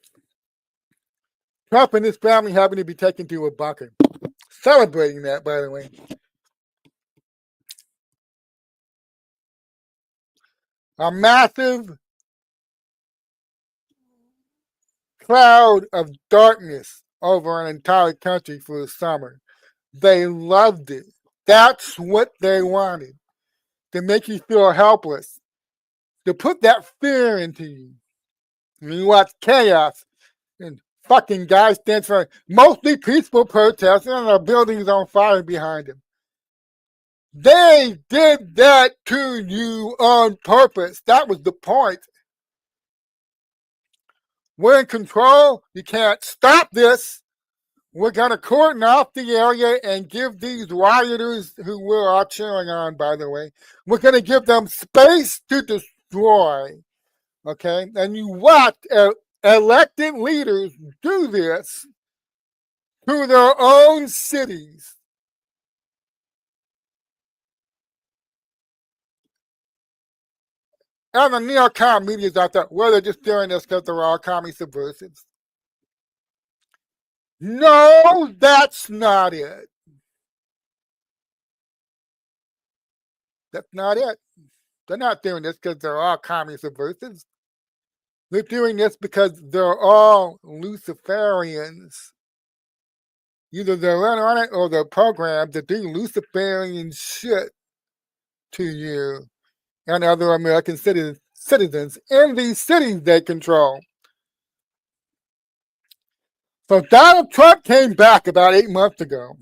and his family having to be taken to a bunker. Celebrating that, by the way. A massive cloud of darkness over an entire country for the summer. They loved it. That's what they wanted. To make you feel helpless. To put that fear into you. And you watch chaos and fucking guys stand for mostly peaceful protests and our buildings on fire behind them. They did that to you on purpose. That was the point. We're in control. You can't stop this. We're going to cordon off the area and give these rioters, who we're all cheering on, by the way, we're going to give them space to destroy. Okay? And you watch elected leaders do this to their own cities. And the neocon media is out there, well, they're just doing this because they're all commie subversives. No, that's not it. That's not it. They're not doing this because they're all commie subversives. They're doing this because they're all Luciferians. Either they're in on it or they're programmed to do Luciferian shit to you and other American citizens in these cities they control. So Donald Trump came back about 8 months ago.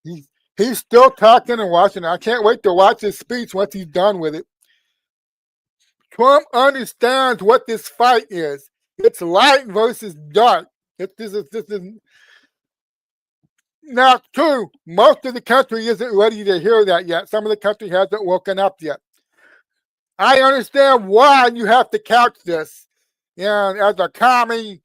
He's still talking in Washington. I can't wait to watch his speech once he's done with it. Trump understands what this fight is. It's light versus dark. This is not true. Most of the country isn't ready to hear that yet. Some of the country hasn't woken up yet. I understand why you have to couch this as a commie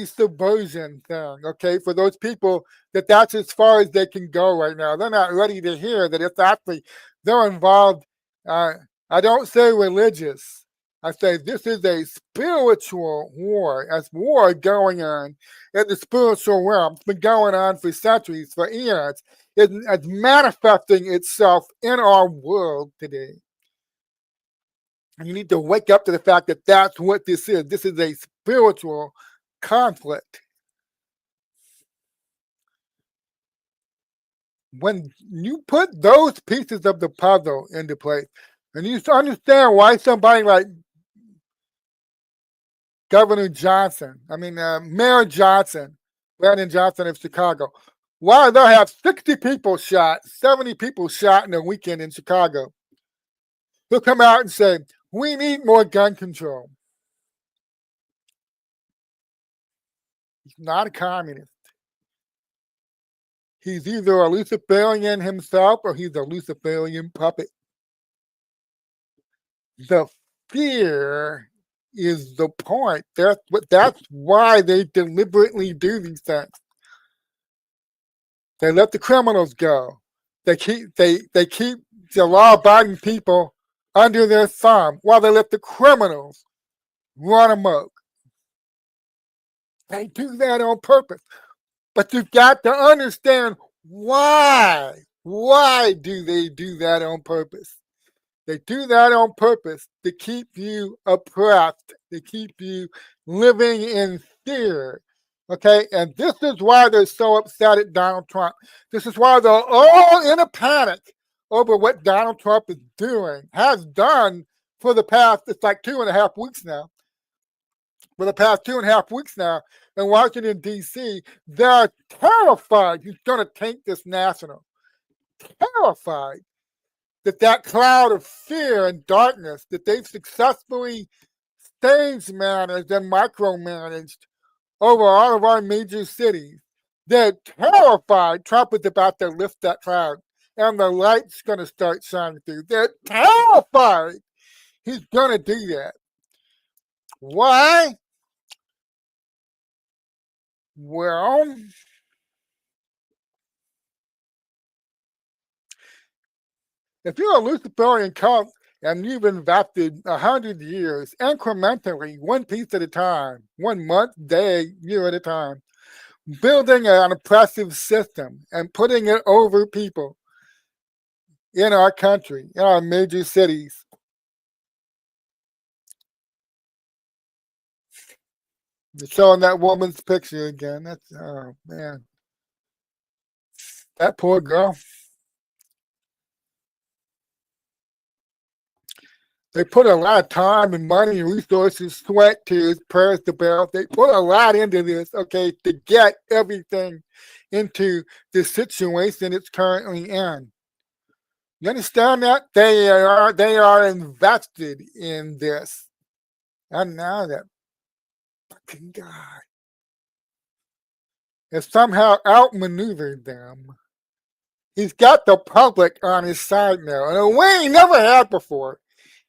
subversion thing, okay? For those people that's as far as they can go right now. They're not ready to hear that it's actually, they're involved, I don't say religious. I say this is a spiritual war. As war going on in the spiritual realm. It's been going on for centuries, for eons. It's manifesting itself in our world today. And you need to wake up to the fact that that's what this is. This is a spiritual conflict. When you put those pieces of the puzzle into place, and you understand why somebody like Mayor Johnson, Brandon Johnson of Chicago, why they'll have 60 people shot, 70 people shot in a weekend in Chicago. He'll come out and say, we need more gun control. He's not a communist. He's either a Luciferian himself or he's a Luciferian puppet. The fear is the point. That's why they deliberately do these things. They let the criminals go. They keep the law-abiding people under their thumb while they let the criminals run amok. They do that on purpose. But you've got to understand why. Why do they do that on purpose? They do that on purpose to keep you oppressed, to keep you living in fear. Okay, and this is why they're so upset at Donald Trump. This is why they're all in a panic over what Donald Trump is doing, has done for the past, it's like 2.5 weeks now. For the past 2.5 weeks now in Washington, D.C., they're terrified he's going to take this national. Terrified that cloud of fear and darkness that they've successfully stage managed and micromanaged over all of our major cities. They're terrified Trump is about to lift that cloud and the light's going to start shining through. They're terrified he's going to do that. Why? Well, if you're a Luciferian cult and you've invested 100 years incrementally, one piece at a time, 1 month, day, year at a time, building an oppressive system and putting it over people in our country, in our major cities. Showing that woman's picture again. That's, oh man. That poor girl. They put a lot of time and money and resources, sweat, tears, prayers to bear. They put a lot into this, okay, to get everything into the situation it's currently in. You understand that? They are invested in this. And now that fucking guy has somehow outmaneuvered them. He's got the public on his side now in a way he never had before.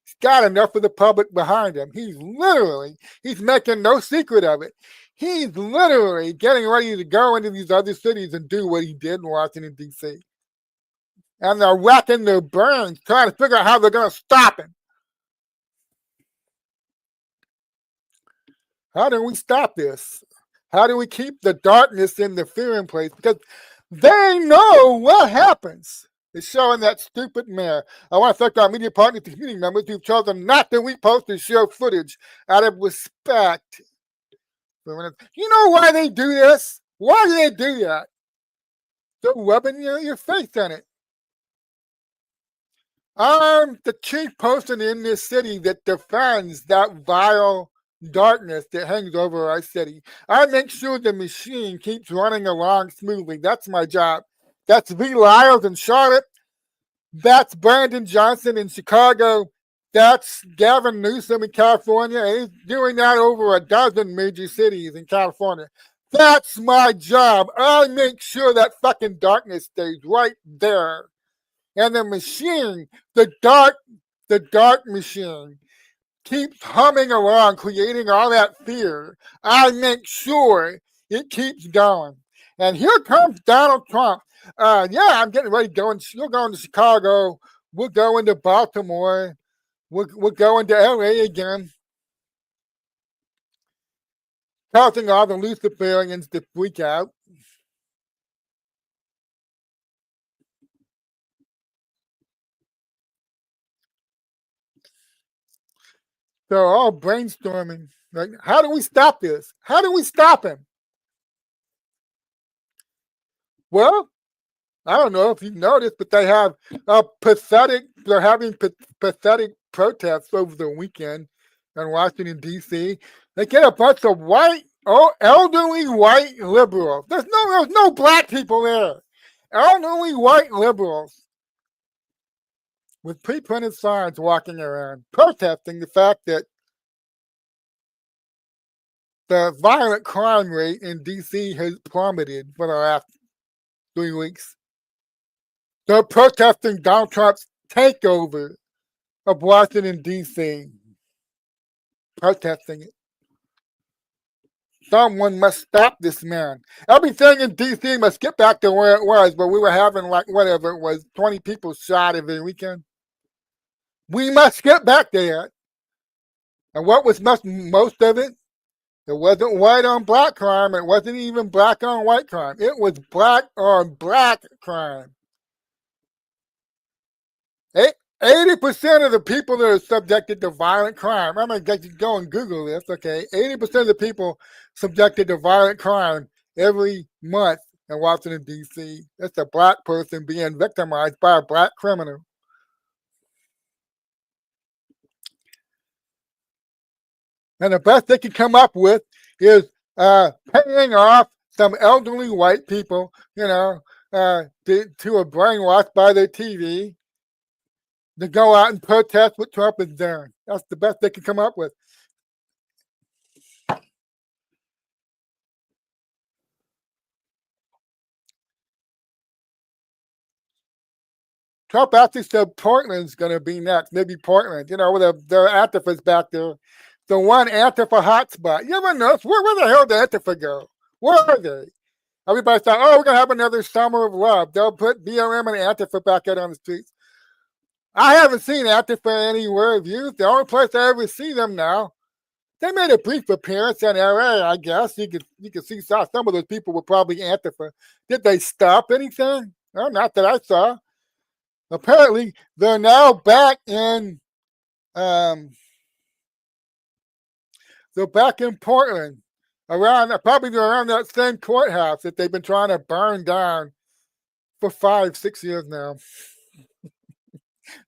He's got enough of the public behind him. He's making no secret of it. He's literally getting ready to go into these other cities and do what he did in Washington, D.C. And they're racking their brains trying to figure out how they're going to stop him. How do we stop this? How do we keep the darkness and the fear in place? Because they know what happens. It's showing that stupid mayor. I want to thank our media partners and community members who've chosen not to repost and share footage out of respect. You know why they do this? Why do they do that? They're rubbing your face in it. I'm the chief person in this city that defends that vile darkness that hangs over our city. I make sure the machine keeps running along smoothly. That's my job. That's V. Lyles in Charlotte. That's Brandon Johnson in Chicago. That's Gavin Newsom in California. He's doing that over a dozen major cities in California. That's my job. I make sure that fucking darkness stays right there. And the machine, the dark machine, keeps humming along, creating all that fear. I make sure it keeps going. And here comes Donald Trump. I'm getting ready to go. You're going to Chicago. We're going to Baltimore. We're going to LA again. Causing all the Luciferians to freak out. So all brainstorming. Like, how do we stop this? How do we stop him? Well, I don't know if you've noticed, but they have they're having pathetic protests over the weekend in Washington, D.C. They get a bunch of elderly white liberals. There's no black people there. Elderly white liberals with pre-printed signs walking around protesting the fact that the violent crime rate in D.C. has plummeted for the last 3 weeks. They're protesting Donald Trump's takeover of Washington, D.C. Protesting it. Someone must stop this man. Everything in D.C. must get back to where it was, but we were having like whatever it was, 20 people shot every weekend. We must get back there. And what was most of it? It wasn't white on black crime. It wasn't even black on white crime. It was black on black crime. 80% of the people that are subjected to violent crime, I'm going to go and Google this, okay? 80% of the people subjected to violent crime every month in Washington, D.C. That's a black person being victimized by a black criminal. And the best they can come up with is paying off some elderly white people, who are brainwashed by their TV to go out and protest what Trump is doing. That's the best they can come up with. Trump actually said Portland's going to be next. Maybe Portland, with their Antifa's back there. The one Antifa hotspot. You ever notice where the hell did Antifa go? Where are they? Everybody thought, we're going to have another summer of love. They'll put BLM and Antifa back out on the streets. I haven't seen Antifa anywhere of you. The only place I ever see them now. They made a brief appearance in LA, I guess. You could see some of those people were probably Antifa. Did they stop anything? No, not that I saw. Apparently, they're now back in they're back in Portland. Probably around that same courthouse that they've been trying to burn down for 5-6 years now.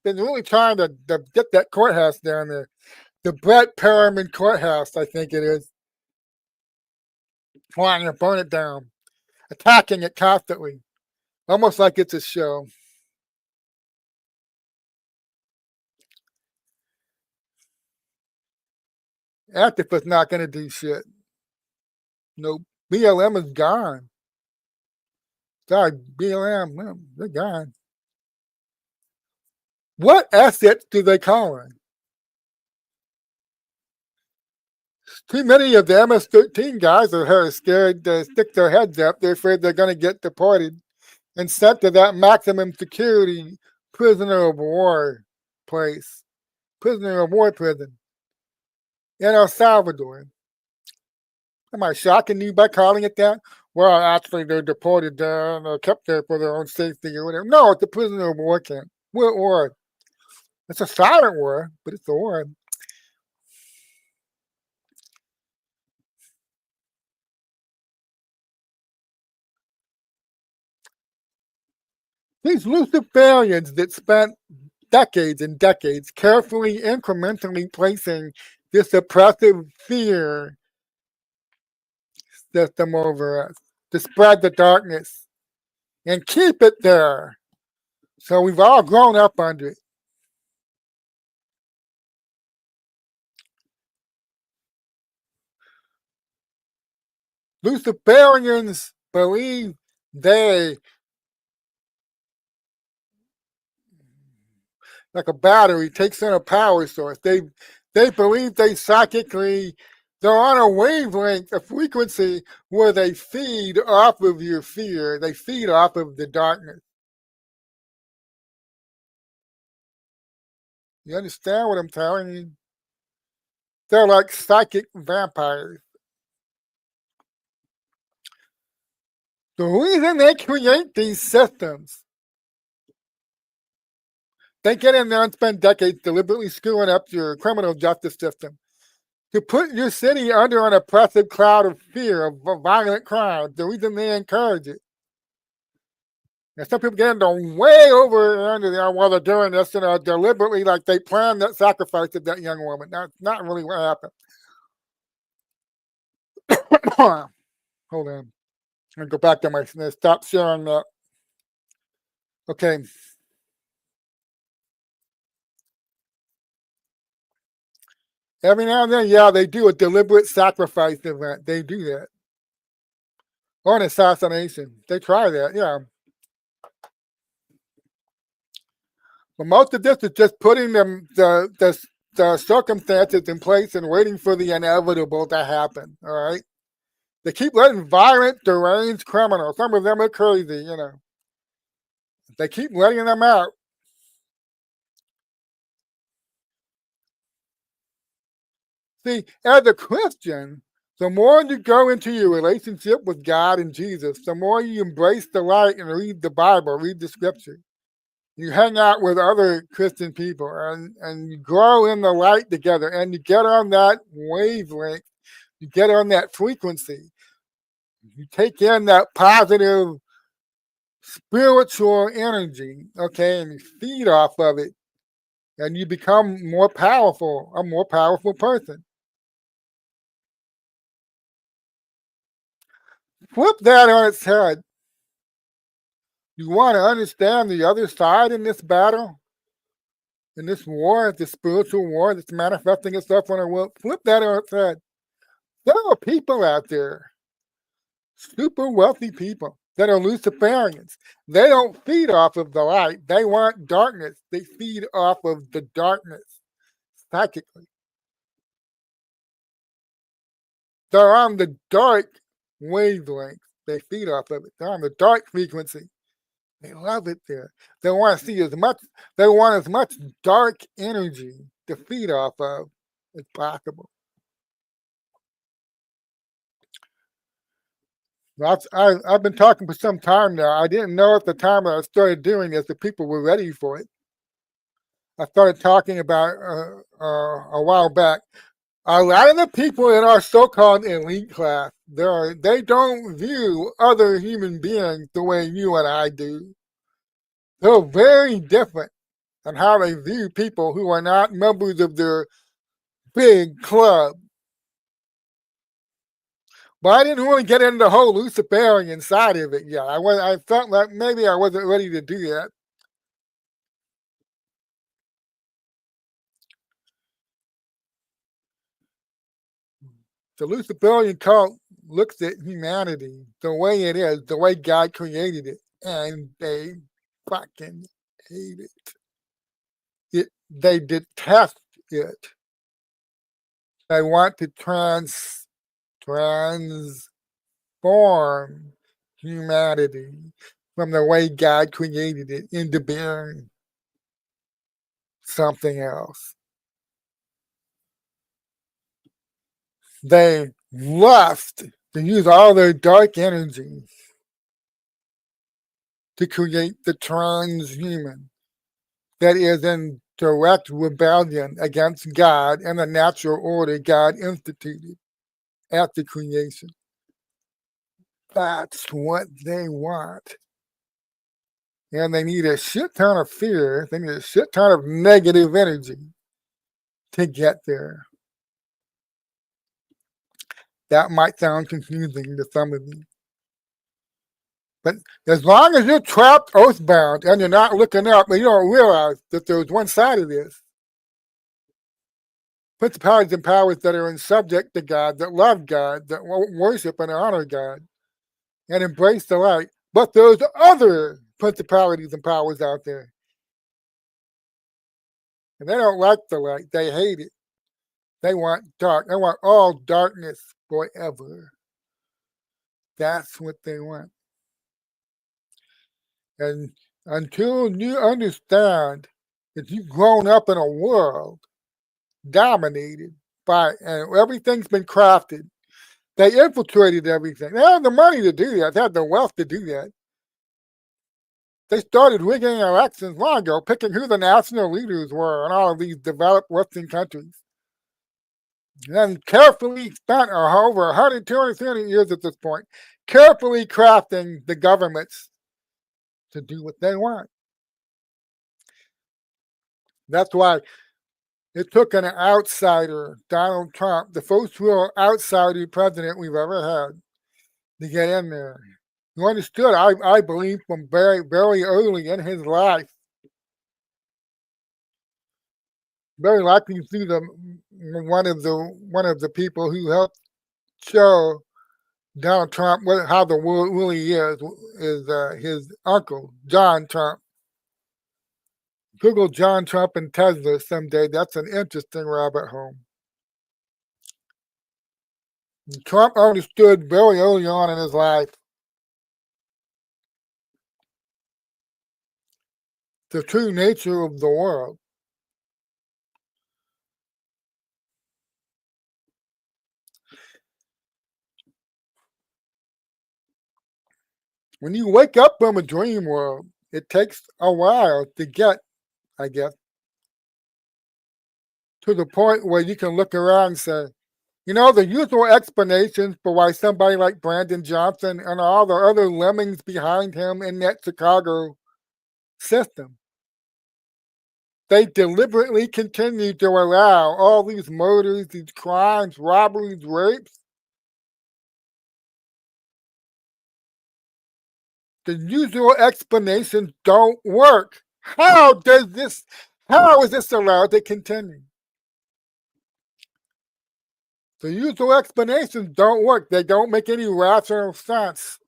Been really trying to get that courthouse down there. The Brett Perriman courthouse, I think it is. Trying to burn it down. Attacking it constantly. Almost like it's a show. Activists not going to do shit. Nope. BLM is gone. Sorry, BLM, they're gone. What assets do they call in? Too many of the MS-13 guys are scared to stick their heads up. They're afraid they're going to get deported and sent to that maximum security prisoner of war place. Prisoner of war prison in El Salvador. Am I shocking you by calling it that? Well, actually, they're deported there and they're kept there for their own safety or whatever. No, it's a prisoner of war camp. War. It's a silent war, but it's a war. These Luciferians that spent decades and decades carefully, incrementally placing this oppressive fear system over us to spread the darkness and keep it there. So we've all grown up under it. Luciferians believe they, like a battery, takes in a power source. They believe they're on a wavelength, a frequency where they feed off of your fear. They feed off of the darkness. You understand what I'm telling you? They're like psychic vampires. The reason they create these systems, they get in there and spend decades deliberately screwing up your criminal justice system to put your city under an oppressive cloud of fear of violent crime. The reason they encourage it. And some people get into way over under there while they're doing this, deliberately, like they planned that sacrifice of that young woman. That's not really what happened. Hold on. I'm going to go back to my, stop sharing that. Okay. Every now and then, yeah, they do a deliberate sacrifice event. They do that. Or an assassination. They try that, yeah. But most of this is just putting the circumstances in place and waiting for the inevitable to happen, all right? They keep letting violent, deranged criminals, some of them are crazy, They keep letting them out. See, as a Christian, the more you go into your relationship with God and Jesus, the more you embrace the light and read the Bible, read the scripture. You hang out with other Christian people and you grow in the light together and you get on that wavelength, you get on that frequency. You take in that positive spiritual energy, okay, and you feed off of it and you become more powerful, a more powerful person. Flip that on its head. You want to understand the other side in this battle, in this war, this spiritual war that's manifesting itself on our world. Flip that on its head. There are people out there, super wealthy people, that are Luciferians. They don't feed off of the light. They want darkness. They feed off of the darkness psychically. They're on the dark wavelength. They feed off of it. They're on the dark frequency. They love it there. They want to see as much, they want as much dark energy to feed off of as possible. I've been talking for some time now. I didn't know at the time that I started doing this that people were ready for it. I started talking about a while back. A lot of the people in our so-called elite class, they don't view other human beings the way you and I do. They're very different in how they view people who are not members of their big club. But I didn't really get into the whole Luciferian side of it yet. I felt like maybe I wasn't ready to do that. The Luciferian cult looks at humanity the way it is, the way God created it, and they fucking hate they detest it. They want to transform humanity from the way God created it into being something else. They lust to use all their dark energy to create the transhuman that is in direct rebellion against God and the natural order God instituted at the creation. That's what they want. And they need a shit ton of fear. They need a shit ton of negative energy to get there. That might sound confusing to some of you. But as long as you're trapped oathbound and you're not looking up and you don't realize that there's one side of this, principalities and powers that are in subject to God, that love God, that worship and honor God, and embrace the light. But there's other principalities and powers out there. And they don't like the light. They hate it. They want dark. They want all darkness forever. That's what they want. And until you understand that you've grown up in a world dominated by, and everything's been crafted, they infiltrated everything. They had the money to do that. They had the wealth to do that. They started rigging elections long ago, picking who the national leaders were in all of these developed Western countries. And then carefully spent over 100, 200, 300 years at this point, carefully crafting the governments to do what they want. That's why it took an outsider, Donald Trump, the first real outsider president we've ever had, to get in there. You understood, I believe, from very, very early in his life. Very likely through one of the people who helped show Donald Trump how the world really is his uncle, John Trump. Google John Trump and Tesla someday. That's an interesting rabbit hole. Trump understood very early on in his life the true nature of the world. When you wake up from a dream world, it takes a while to get, I guess, to the point where you can look around and say, the usual explanations for why somebody like Brandon Johnson and all the other lemmings behind him in that Chicago system, they deliberately continue to allow all these murders, these crimes, robberies, rapes. The usual explanations don't work. How is this allowed to continue? The usual explanations don't work. They don't make any rational sense.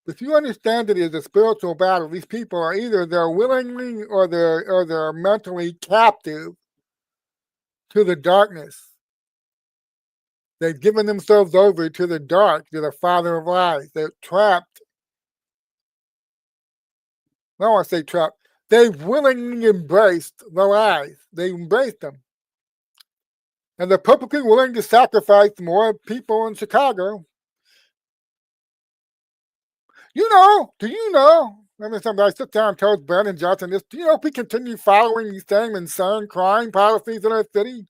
If you understand it as a spiritual battle, these people are either they're willingly or they're mentally captive to the darkness. They've given themselves over to the dark, to the father of lies. They're trapped. I don't want to say trapped. They've willingly embraced the lies. They embraced them. And they're perfectly willing to sacrifice more people in Chicago. Do you know? I mean, somebody sit down and tells Brandon Johnson this. Do you know if we continue following these same insane crime policies in our city,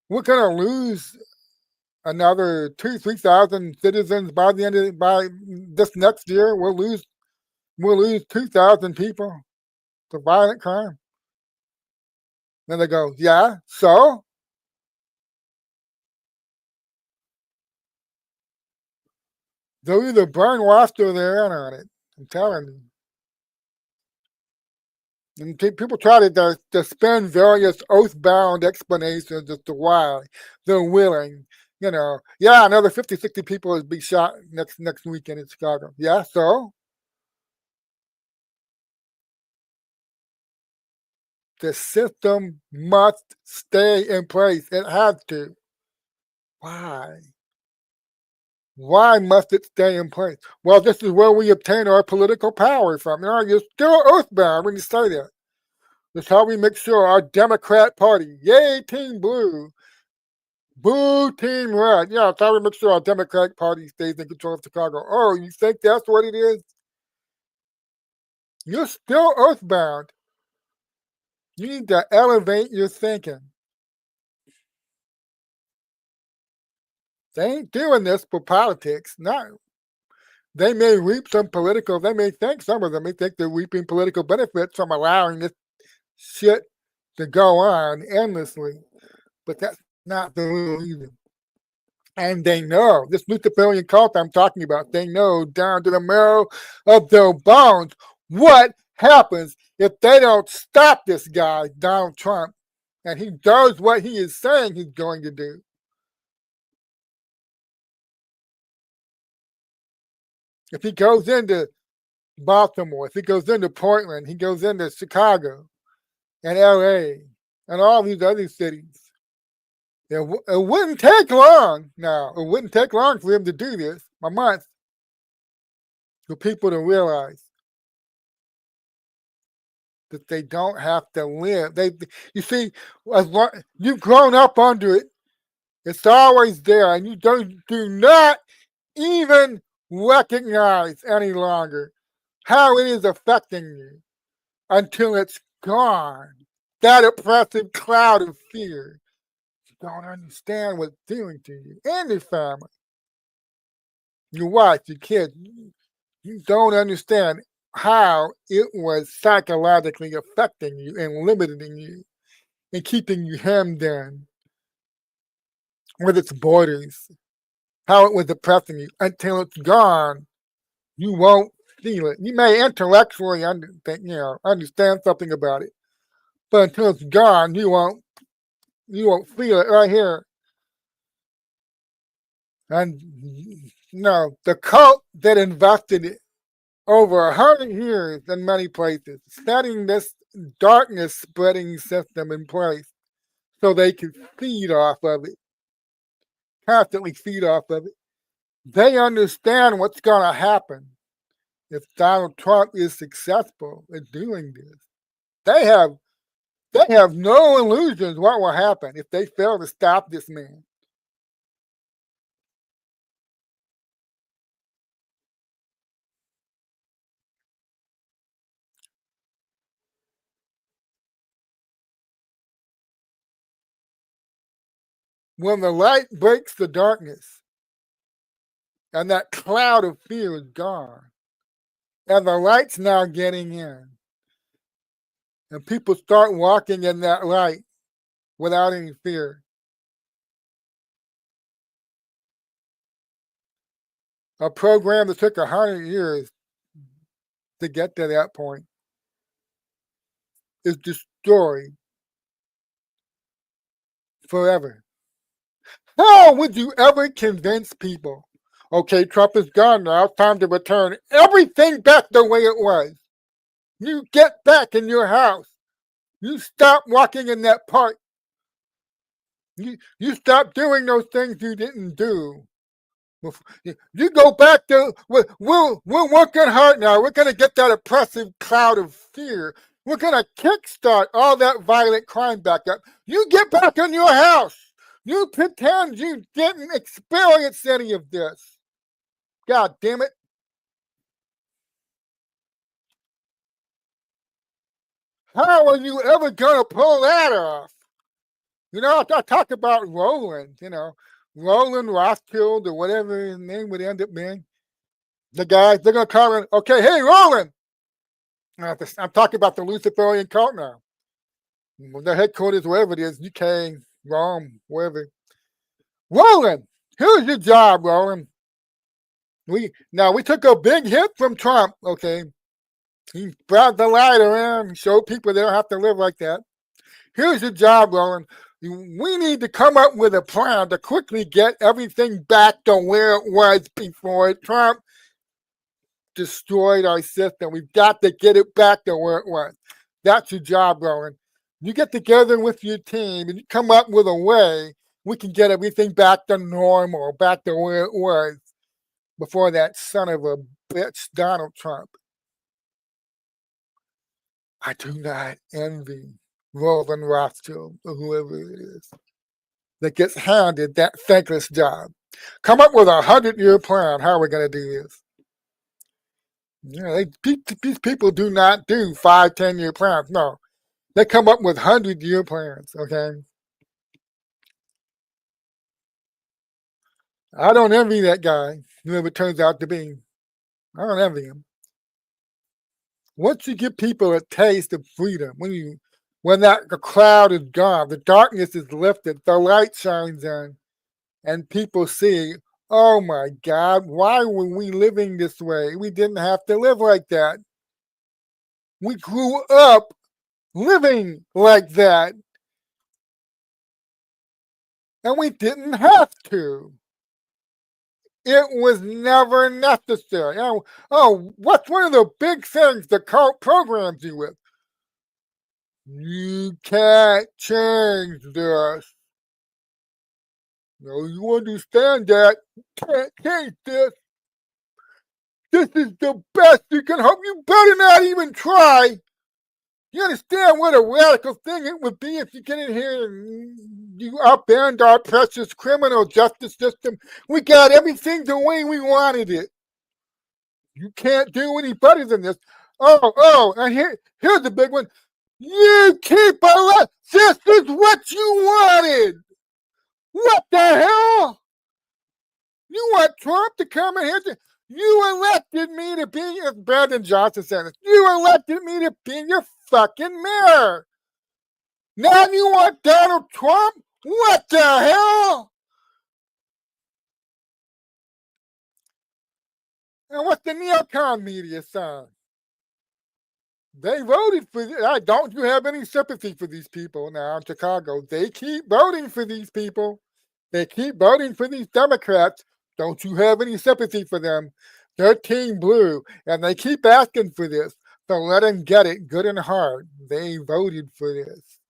we're going to lose another 3,000 citizens by this next year. We'll lose 2,000 people to violent crime. Then they go, yeah, so? They'll either brainwashed or they're in on it. I'm telling you. And people try to spin various oath-bound explanations as to why they're willing. Yeah, another 50, 60 people will be shot next weekend in Chicago. Yeah, so the system must stay in place. It has to. Why? Why must it stay in place? Well, this is where we obtain our political power from. You're still oath-bound when you say that. That's how we make sure our Democrat Party, yay, Team Blue, boo, Team Red. Yeah, that's how we make sure our Democratic Party stays in control of Chicago. Oh, you think that's what it is? You're still earthbound. You need to elevate your thinking. They ain't doing this for politics. No. They may reap some political, some of them may think they're reaping political benefits from allowing this shit to go on endlessly. But that's not the real reason. And they know, this Luciferian cult I'm talking about, they know down to the marrow of their bones what happens if they don't stop this guy, Donald Trump, and he does what he is saying he's going to do. If he goes into Baltimore, if he goes into Portland, he goes into Chicago and LA and all these other cities, it wouldn't take long. Now, it wouldn't take long for him to do this, a month, for people to realize that they don't have to live. You see, as long, you've grown up under it. It's always there, and you do not even recognize any longer how it is affecting you until it's gone. That oppressive cloud of fear. You don't understand what it's doing to you and your family, your wife, your kids. You don't understand how it was psychologically affecting you and limiting you and keeping you hemmed in with its borders, how it was oppressing you. Until it's gone, you won't feel it. You may intellectually understand something about it, but until it's gone, you won't feel it right here. And the cult that invested over 100 years in many places, setting this darkness spreading system in place so they could feed off of it, constantly feed off of it. They understand what's going to happen if Donald Trump is successful in doing this. They have no illusions what will happen if they fail to stop this man. When the light breaks the darkness and that cloud of fear is gone, and the light's now getting in, and people start walking in that light without any fear. A program that took 100 years to get to that point is destroyed forever. How would you ever convince people, okay, Trump is gone now, it's time to return everything back the way it was? You get back in your house. You stop walking in that park. You stop doing those things you didn't do. You go back to, we're working hard now. We're going to get that oppressive cloud of fear. We're going to kickstart all that violent crime back up. You get back in your house. You pretend you didn't experience any of this. God damn it. How are you ever going to pull that off? I talk about Roland, Roland Rothschild or whatever his name would end up being. The guys, they're going to call him, okay, hey, Roland. I'm talking about the Luciferian cult now. Their headquarters, wherever it is, UK, Rome, wherever. Roland, here's your job, Roland. We took a big hit from Trump, okay? He brought the light around and showed people they don't have to live like that. Here's your job, Roland. We need to come up with a plan to quickly get everything back to where it was before Trump destroyed our system. We've got to get it back to where it was. That's your job, Roland. You get together with your team and you come up with a way we can get everything back to normal, back to where it was before that son of a bitch, Donald Trump. I do not envy Roland Rothschild or whoever it is that gets handed that thankless job. Come up with a 100-year plan. How are we going to do this? These people do not do 5, 10-year plans. No, they come up with 100-year plans. Okay, I don't envy that guy, whoever it turns out to be. I don't envy him. Once you give people a taste of freedom, when the cloud is gone, the darkness is lifted, the light shines in, and people see, oh my God, why were we living this way? We didn't have to live like that. We grew up living like that, and we didn't have to. It was never necessary. What's one of the big things the cult programs you with? You can't change this. No, you understand that. You can't change this. This is the best you can hope. You better not even try. You understand what a radical thing it would be if you get in here and you upend our precious criminal justice system? We got everything the way we wanted it. You can't do any better than this. And here's the big one. You keep electing. This is what you wanted. What the hell? You want Trump to come in here? You elected me to be, as Brandon Johnson said, you elected me to be your fucking mayor. Now you want Donald Trump? What the hell? And what's the neocon media saying? They voted for this. Don't you have any sympathy for these people now in Chicago? They keep voting for these people. They keep voting for these Democrats. Don't you have any sympathy for them? They're Team Blue, and they keep asking for this. So let them get it good and hard. They voted for this.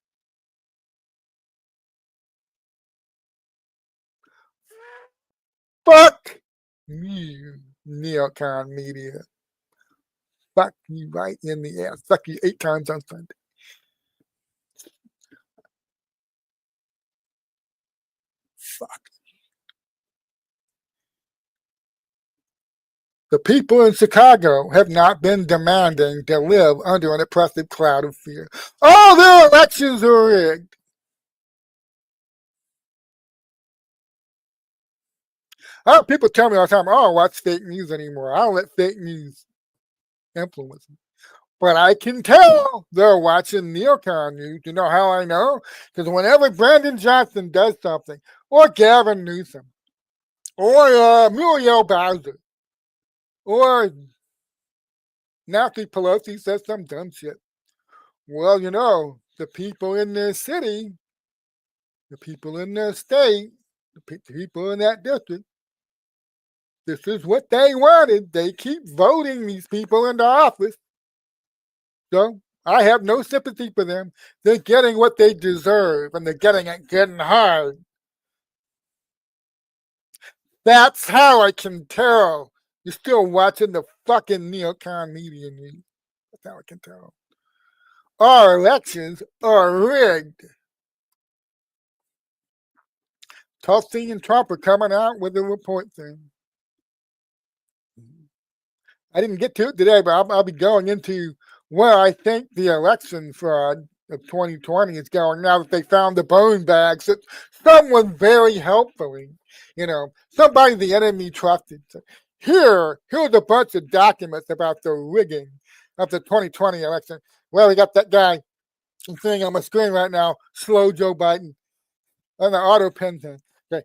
Fuck you, neocon media. Fuck you right in the ass. Fuck you 8 times on Sunday. Fuck. The people in Chicago have not been demanding to live under an oppressive cloud of fear. Oh, their elections are rigged. People tell me all the time, I don't watch fake news anymore. I don't let fake news influence me. But I can tell they're watching neocon news. You know how I know? Because whenever Brandon Johnson does something, or Gavin Newsom, or Muriel Bowser, or Nancy Pelosi says some dumb shit. Well, the people in their city, the people in their state, the people in that district, this is what they wanted. They keep voting these people into office. So I have no sympathy for them. They're getting what they deserve, and they're getting it good and hard. That's how I can tell you're still watching the fucking neocon media news. That's how I can tell. Our elections are rigged. Tulsi and Trump are coming out with a report soon. I didn't get to it today, but I'll be going into where I think the election fraud of 2020 is going now that they found the bone bags that someone very helpfully, somebody the enemy trusted. So here's a bunch of documents about the rigging of the 2020 election. Well, we got that guy thing on my screen right now, slow Joe Biden, on the auto pen thing. Okay.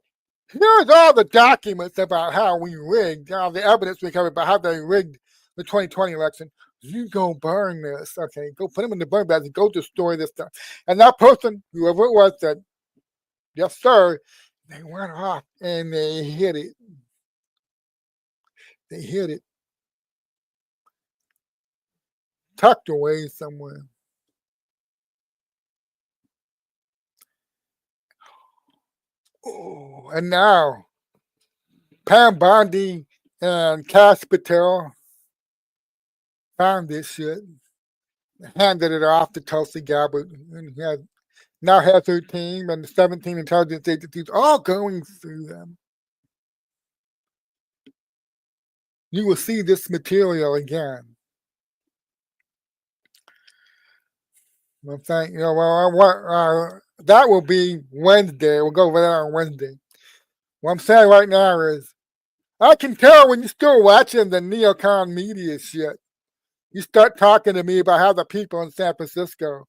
Here's all the documents about how we rigged, all the evidence we covered about how they rigged the 2020 election. You go burn this. Okay, go put them in the burn basket. Go destroy this stuff. And that person, whoever it was, said, yes, sir. They went off and they hit it. They hit it. Tucked away somewhere. Oh, and now Pam Bondi and Cash Patel found this shit, handed it off to Tulsi Gabbard, and now has her team and the 17 intelligence agencies all going through them. You will see this material again. I'm saying, that will be Wednesday. We'll go over that on Wednesday. What I'm saying right now is, I can tell when you're still watching the neocon media shit. You start talking to me about how the people in San Francisco,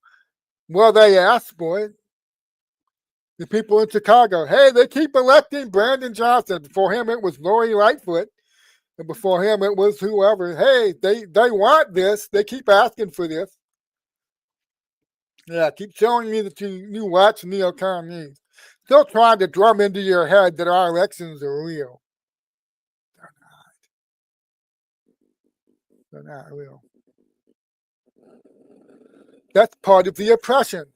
well, they asked for it. The people in Chicago, hey, they keep electing Brandon Johnson. Before him, it was Lori Lightfoot. And before him, it was whoever. Hey, they want this. They keep asking for this. Yeah, keep showing me that you watch neocon news. Still trying to drum into your head that our elections are real. They're not real. That's part of the oppression.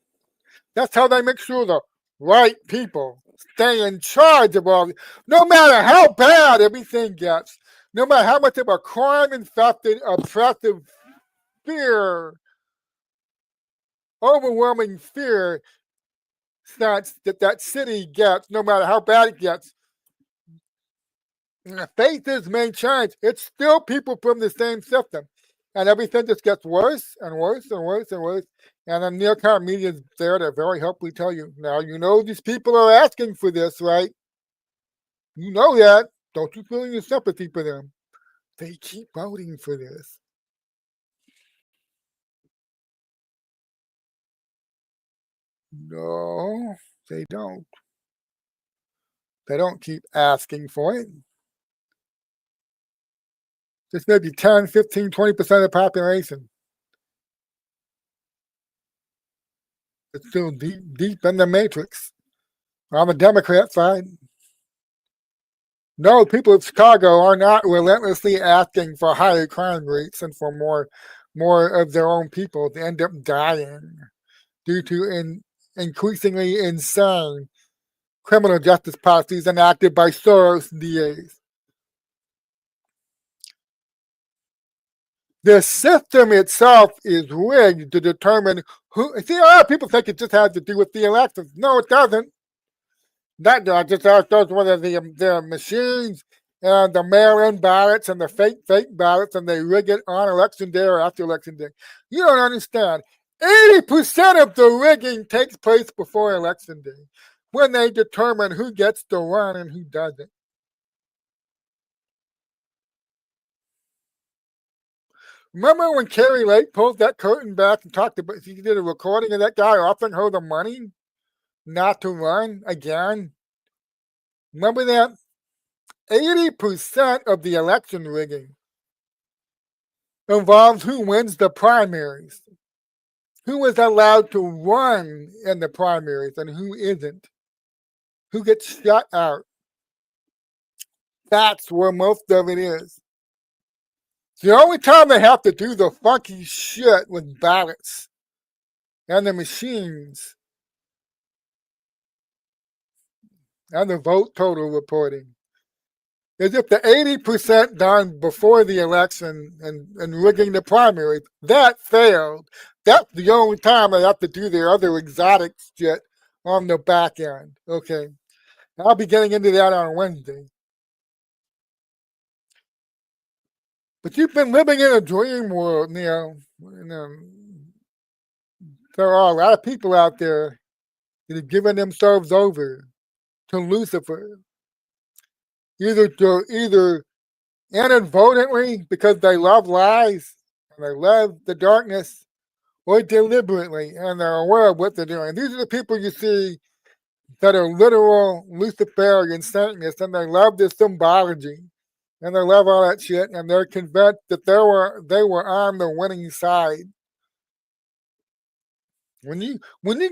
That's how they make sure the right people stay in charge of all. No matter how bad everything gets, no matter how much of a crime-infected, oppressive fear, overwhelming fear that city gets, no matter how bad it gets, faces may change. It's still people from the same system. And everything just gets worse and worse and worse and worse. And the neocon media is there to very helpfully tell you, now you know these people are asking for this, right? You know that. Don't you feel any sympathy for them? They keep voting for this. No, they don't. They don't keep asking for it. Just maybe 10, 15, 20% of the population. It's still deep in the matrix. On the Democrat side. No, people of Chicago are not relentlessly asking for higher crime rates and for more of their own people to end up dying due to increasingly insane criminal justice policies enacted by Soros DAs. The system itself is rigged to determine who. See, a lot of people think it just has to do with the elections. No, it doesn't. That just shows whether the machines and the mail-in ballots and the fake ballots, and they rig it on election day or after election day. You don't understand. 80% of the rigging takes place before election day, when they determine who gets to run and who doesn't. Remember when Carrie Lake pulled that curtain back and talked about, she did a recording of that guy offering her the money not to run again? Remember that? 80% of the election rigging involves who wins the primaries, who is allowed to run in the primaries, and who isn't, who gets shut out. That's where most of it is. The only time they have to do the funky shit with ballots and the machines and the vote total reporting is if the 80% done before the election and rigging the primaries, that failed. That's the only time they have to do their other exotic shit on the back end. Okay. I'll be getting into that on Wednesday. But you've been living in a dream world, There are a lot of people out there that have given themselves over to Lucifer, either inadvertently because they love lies and they love the darkness, or deliberately and they're aware of what they're doing. These are the people you see that are literal Luciferian Satanists, and they love this symbology. and they love all that shit, and they're convinced that they were on the winning side. When you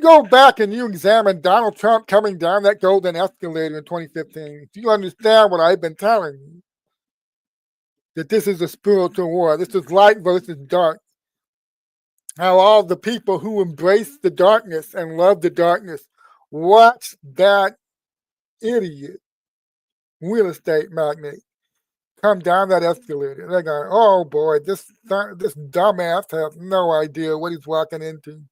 go back and you examine Donald Trump coming down that golden escalator in 2015, you understand what I've been telling you. That this is a spiritual war. This is light versus dark. How all the people who embrace the darkness and love the darkness watch that idiot real estate magnate come down that escalator. They're going, oh boy, this dumbass has no idea what he's walking into.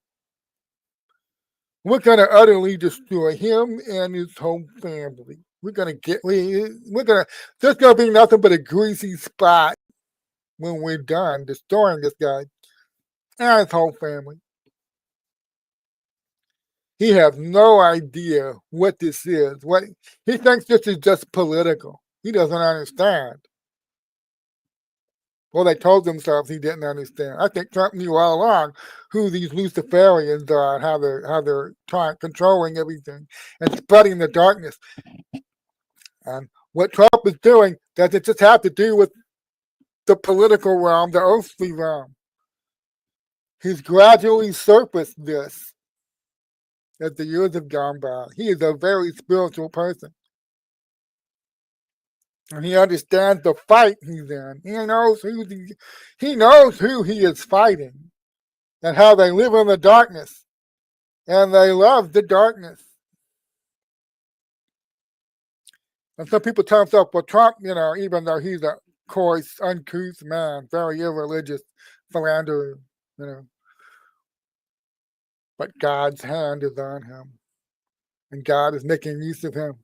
We're going to utterly destroy him and his whole family. We're going to, there's going to be nothing but a greasy spot when we're done destroying this guy and his whole family. He has no idea what this is. What he thinks this is just political. He doesn't understand. Well, they told themselves he didn't understand. I think Trump knew all along who these Luciferians are and how they're controlling everything and spreading the darkness. And what Trump is doing doesn't just have to do with the political realm, the earthly realm. He's gradually surfaced this as the years have gone by. He is a very spiritual person. And he understands the fight he's in. He knows who he is fighting and how they live in the darkness. And they love the darkness. And some people tell themselves, well, Trump, even though he's a coarse, uncouth man, very irreligious, philanderer, but God's hand is on him. And God is making use of him.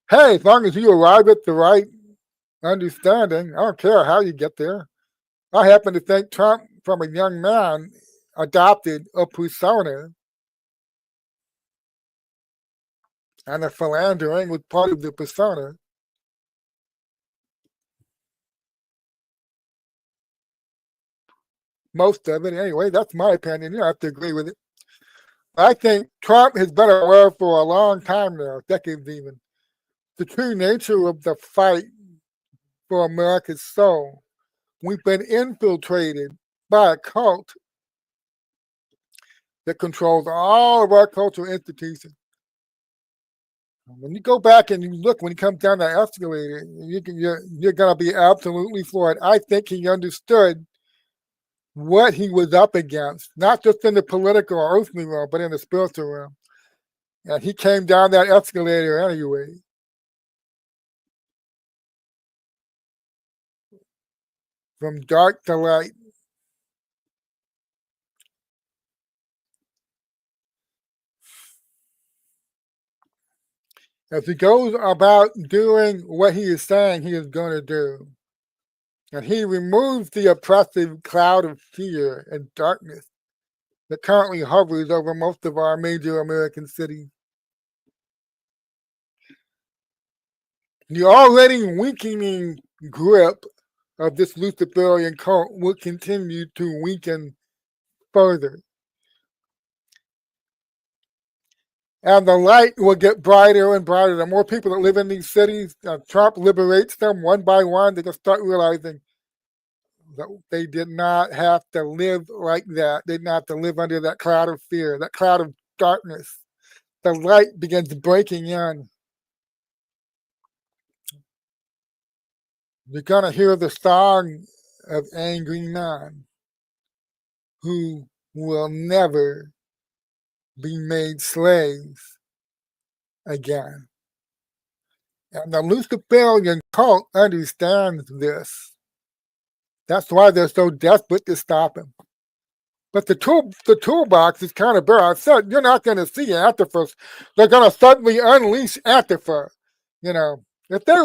Hey, as long as you arrive at the right understanding, I don't care how you get there. I happen to think Trump, from a young man, adopted a persona, and the philandering was part of the persona. Most of it, anyway. That's my opinion. You don't have to agree with it. I think Trump has been aware for a long time now, decades even, the true nature of the fight for America's soul. We've been infiltrated by a cult that controls all of our cultural institutions. When you go back and you look, when he comes down that escalator, you're going to be absolutely floored. I think he understood what he was up against, not just in the political or earthly realm, but in the spiritual realm. And he came down that escalator anyway. From dark to light. As he goes about doing what he is saying he is going to do, and he removes the oppressive cloud of fear and darkness that currently hovers over most of our major American cities. The already weakening grip of this Luciferian cult will continue to weaken further. And the light will get brighter and brighter. The more people that live in these cities, Trump liberates them one by one. They just start realizing that they did not have to live like that. They did not have to live under that cloud of fear, that cloud of darkness. The light begins breaking in. You're going to hear the song of angry men who will never be made slaves again. And the Luciferian cult understands this. That's why they're so desperate to stop him. But the toolbox is kind of bare. I said you're not going to see Antifa. They're going to suddenly unleash Antifa. If they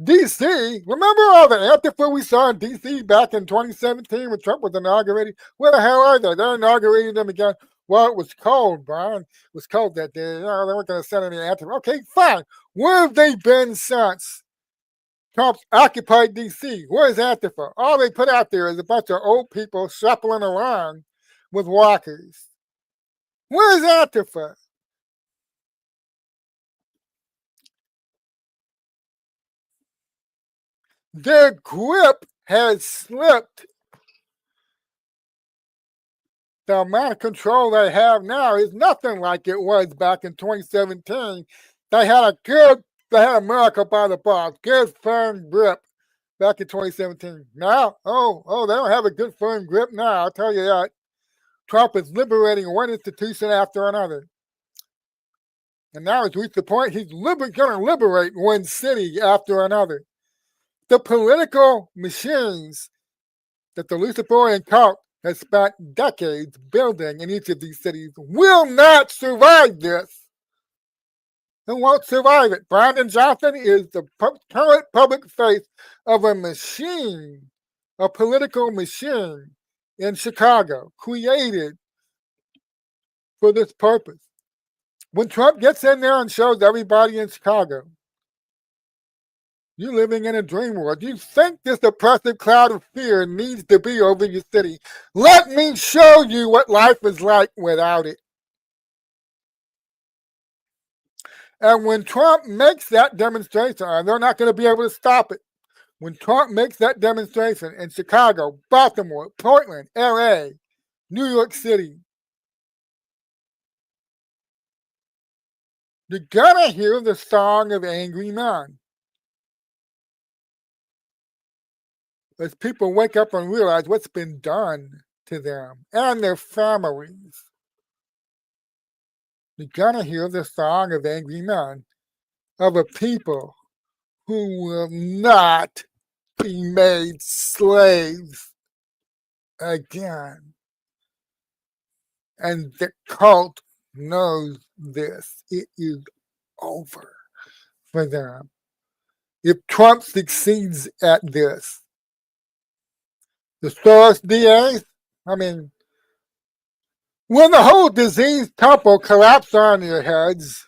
DC, remember all the Antifa we saw in DC back in 2017 when Trump was inaugurated? Where the hell are they? They're inaugurating them again. Well, it was cold, Brian. It was cold that day. They weren't going to send any Antifa. Okay, fine. Where have they been since Trump's occupied DC? Where's Antifa? All they put out there is a bunch of old people shuffling around with walkers. Where's Antifa? Their grip has slipped. The amount of control they have now is nothing like it was back in 2017. They had America by the balls, good firm grip back in 2017. Now, they don't have a good firm grip now. I'll tell you that. Trump is liberating one institution after another. And now it's reached the point he's going to liberate one city after another. The political machines that the Luciferian cult has spent decades building in each of these cities will not survive this. It won't survive it. Brandon Johnson is the current public face of a machine, a political machine in Chicago, created for this purpose. When Trump gets in there and shows everybody in Chicago, you're living in a dream world. You think this oppressive cloud of fear needs to be over your city. Let me show you what life is like without it. And when Trump makes that demonstration, and they're not going to be able to stop it, when Trump makes that demonstration in Chicago, Baltimore, Portland, LA, New York City, you're going to hear the song of angry men. As people wake up and realize what's been done to them and their families. You're going to hear the song of angry men, of a people who will not be made slaves again. And the cult knows this. It is over for them. If Trump succeeds at this, the Soros DAs, when the whole disease topple collapses on your heads,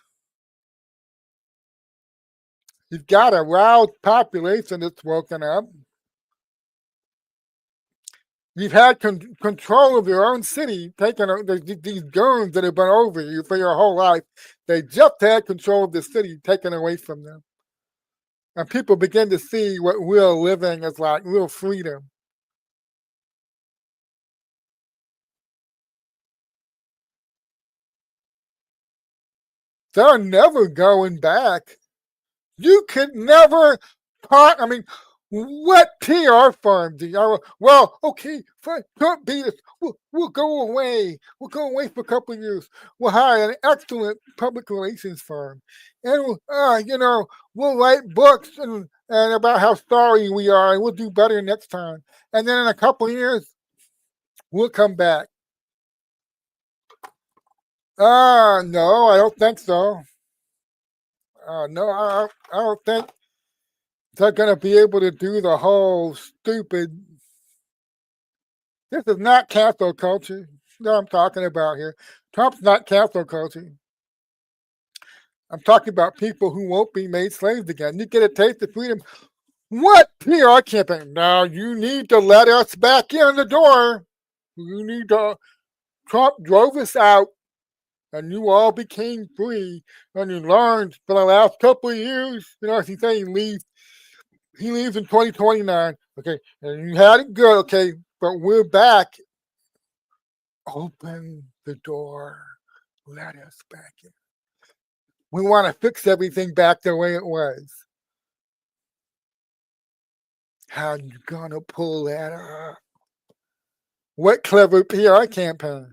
you've got a roused population that's woken up. You've had control of your own city, these goons that have been over you for your whole life. They just had control of the city taken away from them. And people begin to see what real living is like, real freedom. They're never going back. You could never talk. What PR firm do you? Well, okay, fine. Don't beat us. We'll go away. We'll go away for a couple of years. We'll hire an excellent public relations firm, and we'll write books and about how sorry we are, and we'll do better next time. And then in a couple of years, we'll come back. No, I don't think so. No, I don't think they're going to be able to do the whole stupid. This is not cancel culture that I'm talking about here. Trump's not cancel culture. I'm talking about people who won't be made slaves again. You get a taste of freedom. What PR campaign? Now you need to let us back in the door. You need to. Trump drove us out, and you all became free, and you learned for the last couple of years. As he said, he leaves in 2029. Okay, and you had it good. Okay, but we're back. Open the door. Let us back in. We want to fix everything back the way it was. How you gonna pull that off? What clever PR campaign?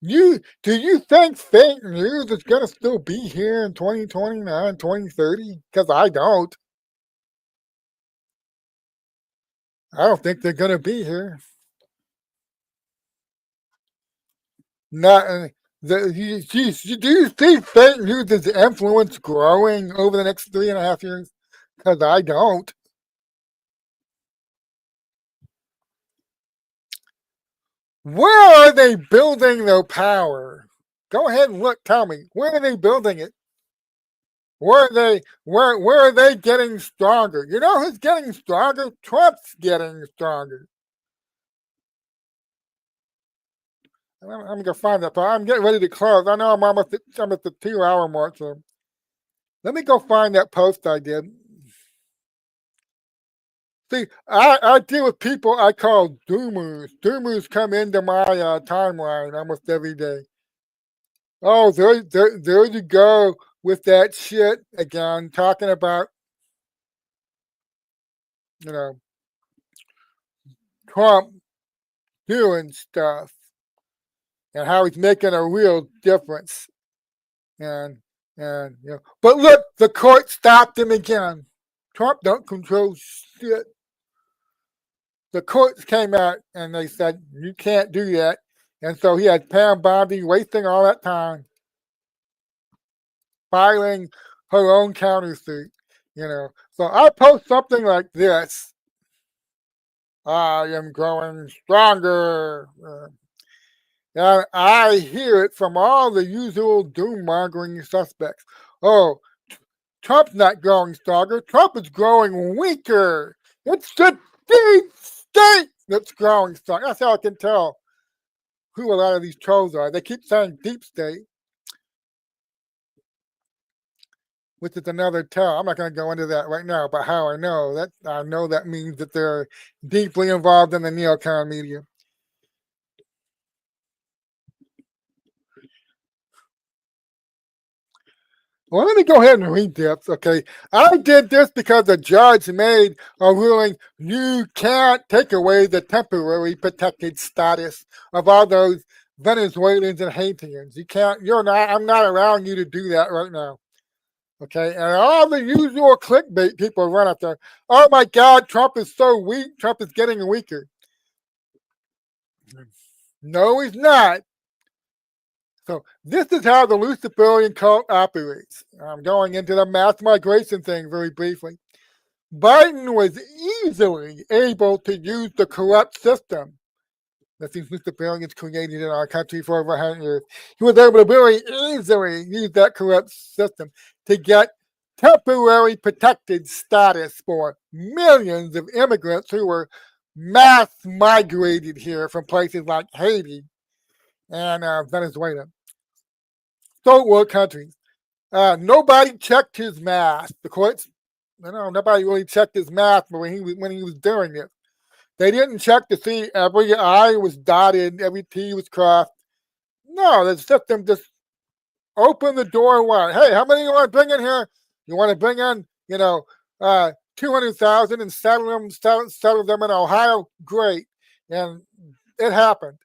Do you think fake news is gonna still be here in 2029, 2030? Because I don't. I don't think they're gonna be here. Not. Do you see fake news' influence growing over the next 3.5 years? Because I don't. Where are they building their power? Go ahead and look. Tell me, where are they building it? Where are they getting stronger? You know who's getting stronger? Trump's getting stronger. I'm gonna find that part. I'm getting ready to close. I know I'm at the 2-hour mark, so let me go find that post I did. See, I deal with people I call doomers. Doomers come into my timeline almost every day. Oh, there you go with that shit again, talking about, you know, Trump doing stuff and how he's making a real difference. And but look, the court stopped him again. Trump don't control shit. The courts came out and they said you can't do that, and so he had Pam Bondi wasting all that time filing her own countersuit. So I post something like this: I am growing stronger. And I hear it from all the usual doom mongering suspects. Oh, Trump's not growing stronger. Trump is growing weaker. It's the deep state that's growing stronger. That's how I can tell who a lot of these trolls are. They keep saying deep state, which is another tell. I'm not going to go into that right now, but how I know that means that they're deeply involved in the neocon media. Well, let me go ahead and read this, okay? I did this because the judge made a ruling you can't take away the temporary protected status of all those Venezuelans and Haitians. You can't, I'm not allowing you to do that right now. Okay, and all the usual clickbait people run up there. Oh my God, Trump is so weak. Trump is getting weaker. No, he's not. So this is how the Luciferian cult operates. I'm going into the mass migration thing very briefly. Biden was easily able to use the corrupt system that these Luciferians created in our country for over 100 years. He was able to very easily use that corrupt system to get temporary protected status for millions of immigrants who were mass migrated here from places like Haiti and Venezuela. Third world countries. Nobody checked his math. The courts, nobody really checked his math when he was doing it. They didn't check to see every I was dotted, every T was crossed. No, the system just opened the door wide. Hey, how many you want to bring in here? You want to bring in, 200,000 and settle them in Ohio? Great. And it happened.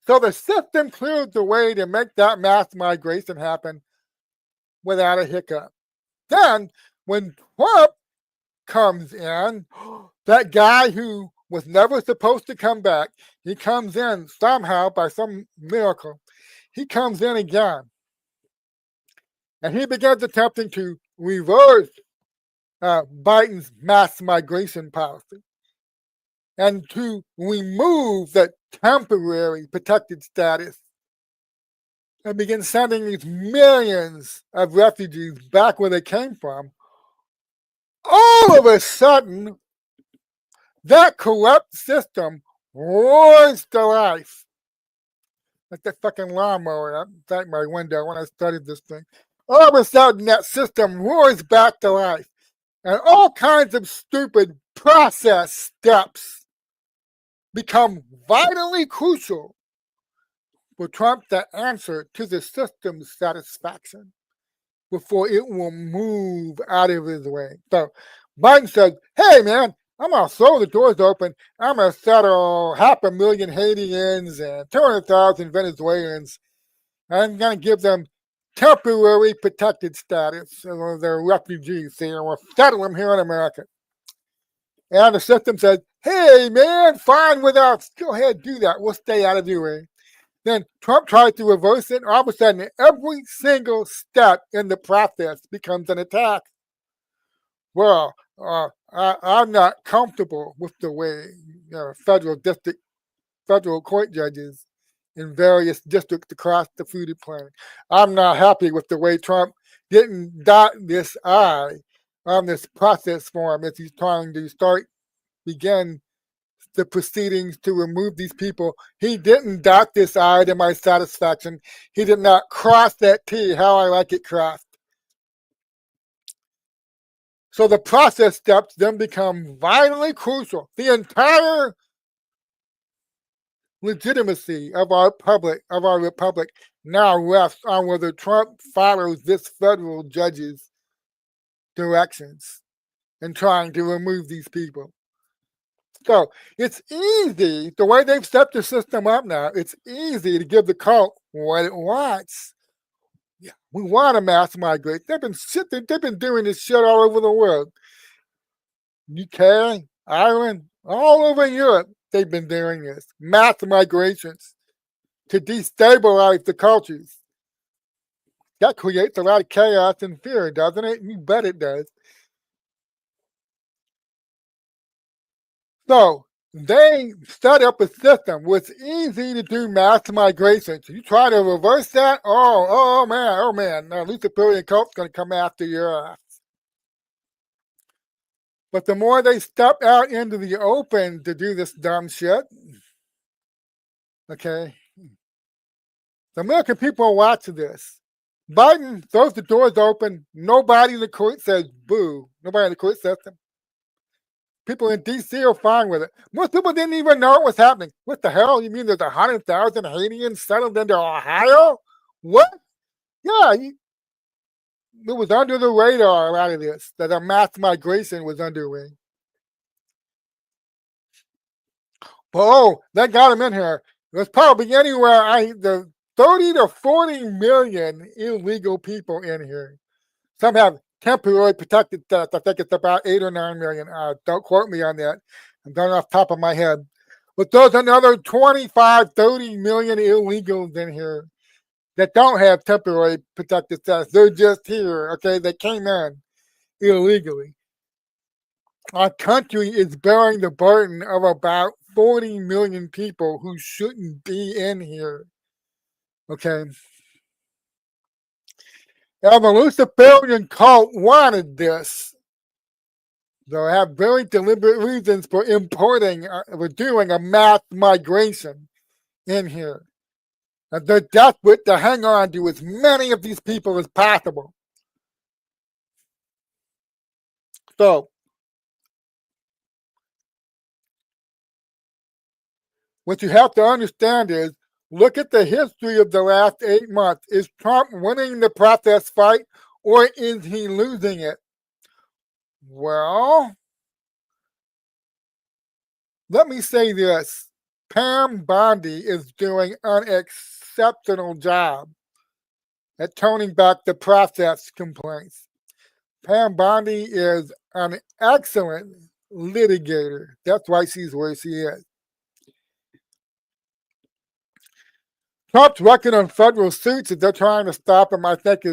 So the system cleared the way to make that mass migration happen without a hiccup. Then, when Trump comes in, that guy who was never supposed to come back, he comes in somehow by some miracle. He comes in again. And he begins attempting to reverse Biden's mass migration policy and to remove that temporary protected status and begin sending these millions of refugees back where they came from. All of a sudden, that corrupt system roars to life. Like that fucking lawnmower outside my window when I studied this thing. All of a sudden, that system roars back to life. And all kinds of stupid process steps become vitally crucial for Trump to answer to the system's satisfaction before it will move out of his way. So Biden says, hey man, I'm going to throw the doors open. I'm going to settle 500,000 Haitians and 200,000 Venezuelans. I'm going to give them temporary protected status. So they're refugees. So we'll settle them here in America. And the system says, hey man, fine with us. Go ahead, do that. We'll stay out of your way. Then Trump tried to reverse it. And all of a sudden, every single step in the process becomes an attack. Well, I'm not comfortable with the way federal court judges in various districts across the food plain. I'm not happy with the way Trump didn't dot this I on this process form as he's trying to begin the proceedings to remove these people. He didn't dot this I to my satisfaction. He did not cross that T how I like it crossed. So the process steps then become vitally crucial. The entire legitimacy of our republic now rests on whether Trump follows this federal judge's directions in trying to remove these people. So it's easy, the way they've set the system up now, it's easy to give the cult what it wants. Yeah, we want a mass migration. They've been doing this shit all over the world. UK, Ireland, all over Europe, they've been doing this. Mass migrations to destabilize the cultures. That creates a lot of chaos and fear, doesn't it? You bet it does. So they set up a system where it's easy to do mass migration. So you try to reverse that, oh man, now Luciferian cult's going to come after your ass. But the more they step out into the open to do this dumb shit, okay, the American people are watching this. Biden throws the doors open. Nobody in the court says boo. Nobody in the court says them. People in D.C. are fine with it. Most people didn't even know it was happening. What the hell? You mean there's 100,000 Haitians settled into Ohio? What? Yeah, it was under the radar, a lot of this, that a mass migration was underway. But oh, that got him in here. There's probably anywhere, the 30 to 40 million illegal people in here. Some have temporary protected status. I think it's about 8 or 9 million. Don't quote me on that. I'm going off the top of my head. But there's another 25, 30 million illegals in here that don't have temporary protected status. They're just here, okay? They came in illegally. Our country is bearing the burden of about 40 million people who shouldn't be in here, okay? Now, the Luciferian cult wanted this. They'll have very deliberate reasons for doing a mass migration in here. And they're desperate to hang on to as many of these people as possible. So, what you have to understand is, look at the history of the last 8 months. Is Trump winning the process fight, or is he losing it? Well, let me say this. Pam Bondi is doing an exceptional job at toning back the process complaints. Pam Bondi is an excellent litigator. That's why she's where she is. Trump's working on federal suits that they're trying to stop him. I think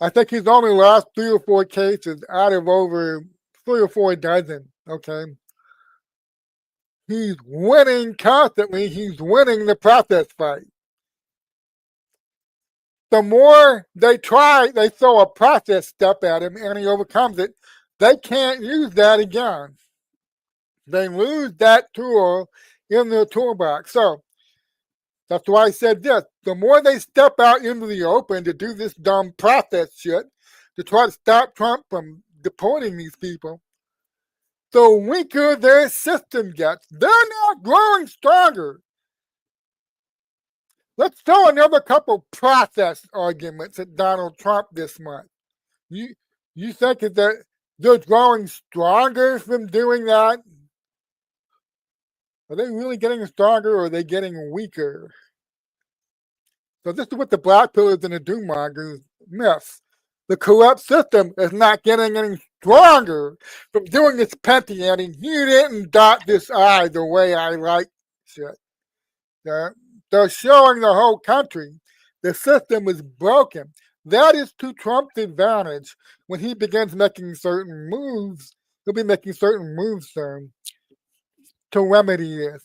I think he's only lost 3 or 4 cases out of over 3 or 4 dozen, okay? He's winning constantly. He's winning the process fight. The more they throw a process step at him and he overcomes it, they can't use that again. They lose that tool in their toolbox. So that's why I said this. The more they step out into the open to do this dumb process shit, to try to stop Trump from deporting these people, the weaker their system gets. They're not growing stronger. Let's throw another couple process arguments at Donald Trump this month. You think that they're growing stronger from doing that? Are they really getting stronger, or are they getting weaker? So this is what the black pillars and the doommongers miss. The corrupt system is not getting any stronger from doing this penty-ante. You didn't dot this I the way I like shit. They're showing the whole country the system is broken. That is to Trump's advantage when he begins making certain moves. He'll be making certain moves soon to remedy this.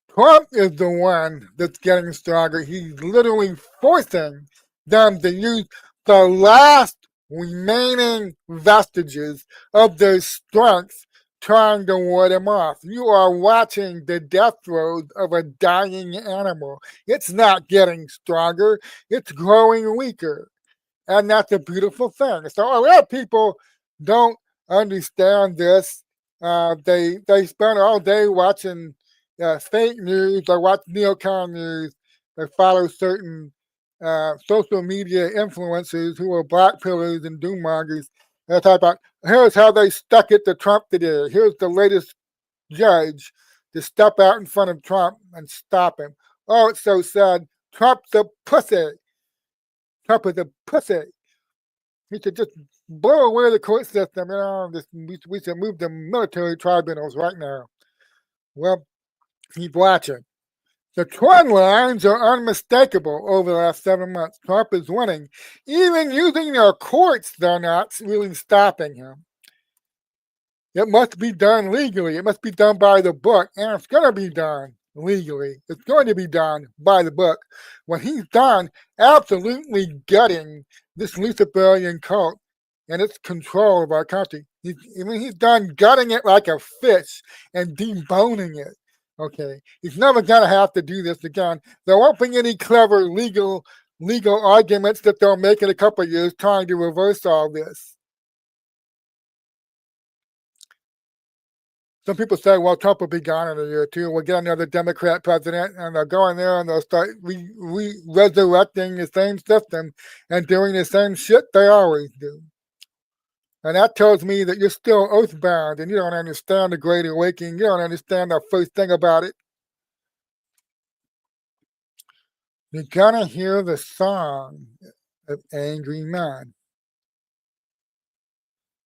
Trump is the one that's getting stronger. He's literally forcing them to use the last remaining vestiges of their strength, trying to ward him off. You are watching the death throes of a dying animal. It's not getting stronger, it's growing weaker. And that's a beautiful thing. So a lot of people don't understand this. They spend all day watching fake news. They watch neocon news. They follow certain social media influencers who are black pillars and doom mongers. They talk about here's how they stuck it to Trump today. Here's the latest judge to step out in front of Trump and stop him. Oh, it's so sad. Trump's a pussy. Trump is a pussy. He should just blow away the court system. We should move the military tribunals right now. Well, keep watching. The trend lines are unmistakable over the last 7 months. Trump is winning. Even using their courts, they're not really stopping him. It must be done legally. It must be done by the book. And it's going to be done legally. It's going to be done by the book. When he's done absolutely gutting this Luciferian cult and its control of our country, he's done gutting it like a fish and deboning it. Okay, he's never going to have to do this again. There won't be any clever legal arguments that they'll make in a couple of years trying to reverse all this. Some people say, well, Trump will be gone in a year or two. We'll get another Democrat president, and they'll go in there and they'll start resurrecting the same system and doing the same shit they always do. And that tells me that you're still oathbound and you don't understand the Great Awakening. You don't understand the first thing about it. You're going to hear the song of Angry Man.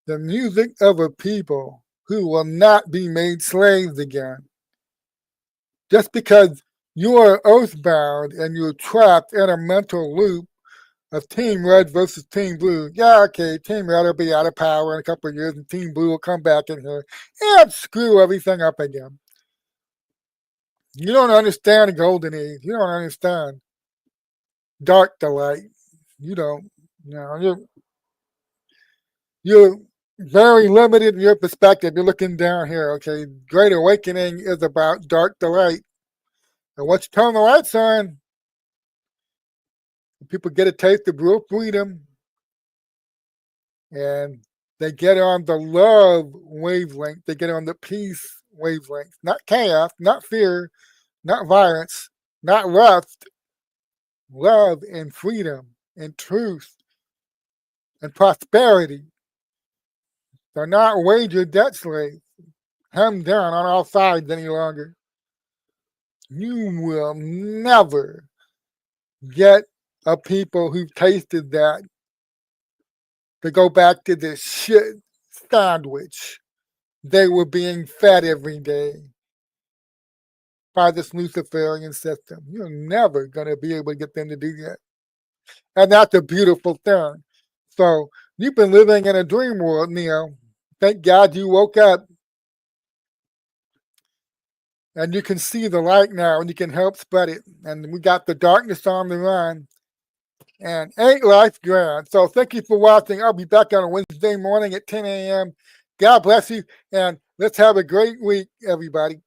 The music of a people who will not be made slaves again. Just because you are oathbound and you're trapped in a mental loop of Team Red versus Team Blue. Yeah, okay, Team Red will be out of power in a couple of years and Team Blue will come back in here and screw everything up again. You don't understand the Golden Age. You don't understand Dark Delight. You don't. You're very limited in your perspective. You're looking down here, okay? Great Awakening is about Dark Delight. And once you turn the lights on, people get a taste of real freedom and they get on the love wavelength. They get on the peace wavelength. Not chaos, not fear, not violence, not lust. Love and freedom and truth and prosperity. They're not wager debt slaves, hemmed down on all sides any longer. You will never get a people who've tasted that to go back to this shit sandwich they were being fed every day by this Luciferian system. You're never going to be able to get them to do that. And that's a beautiful thing. So you've been living in a dream world, Neo. Thank God you woke up. And you can see the light now and you can help spread it. And we got the darkness on the run. And ain't life grand? So thank you for watching. I'll be back on a Wednesday morning at 10 a.m. God bless you. And let's have a great week, everybody.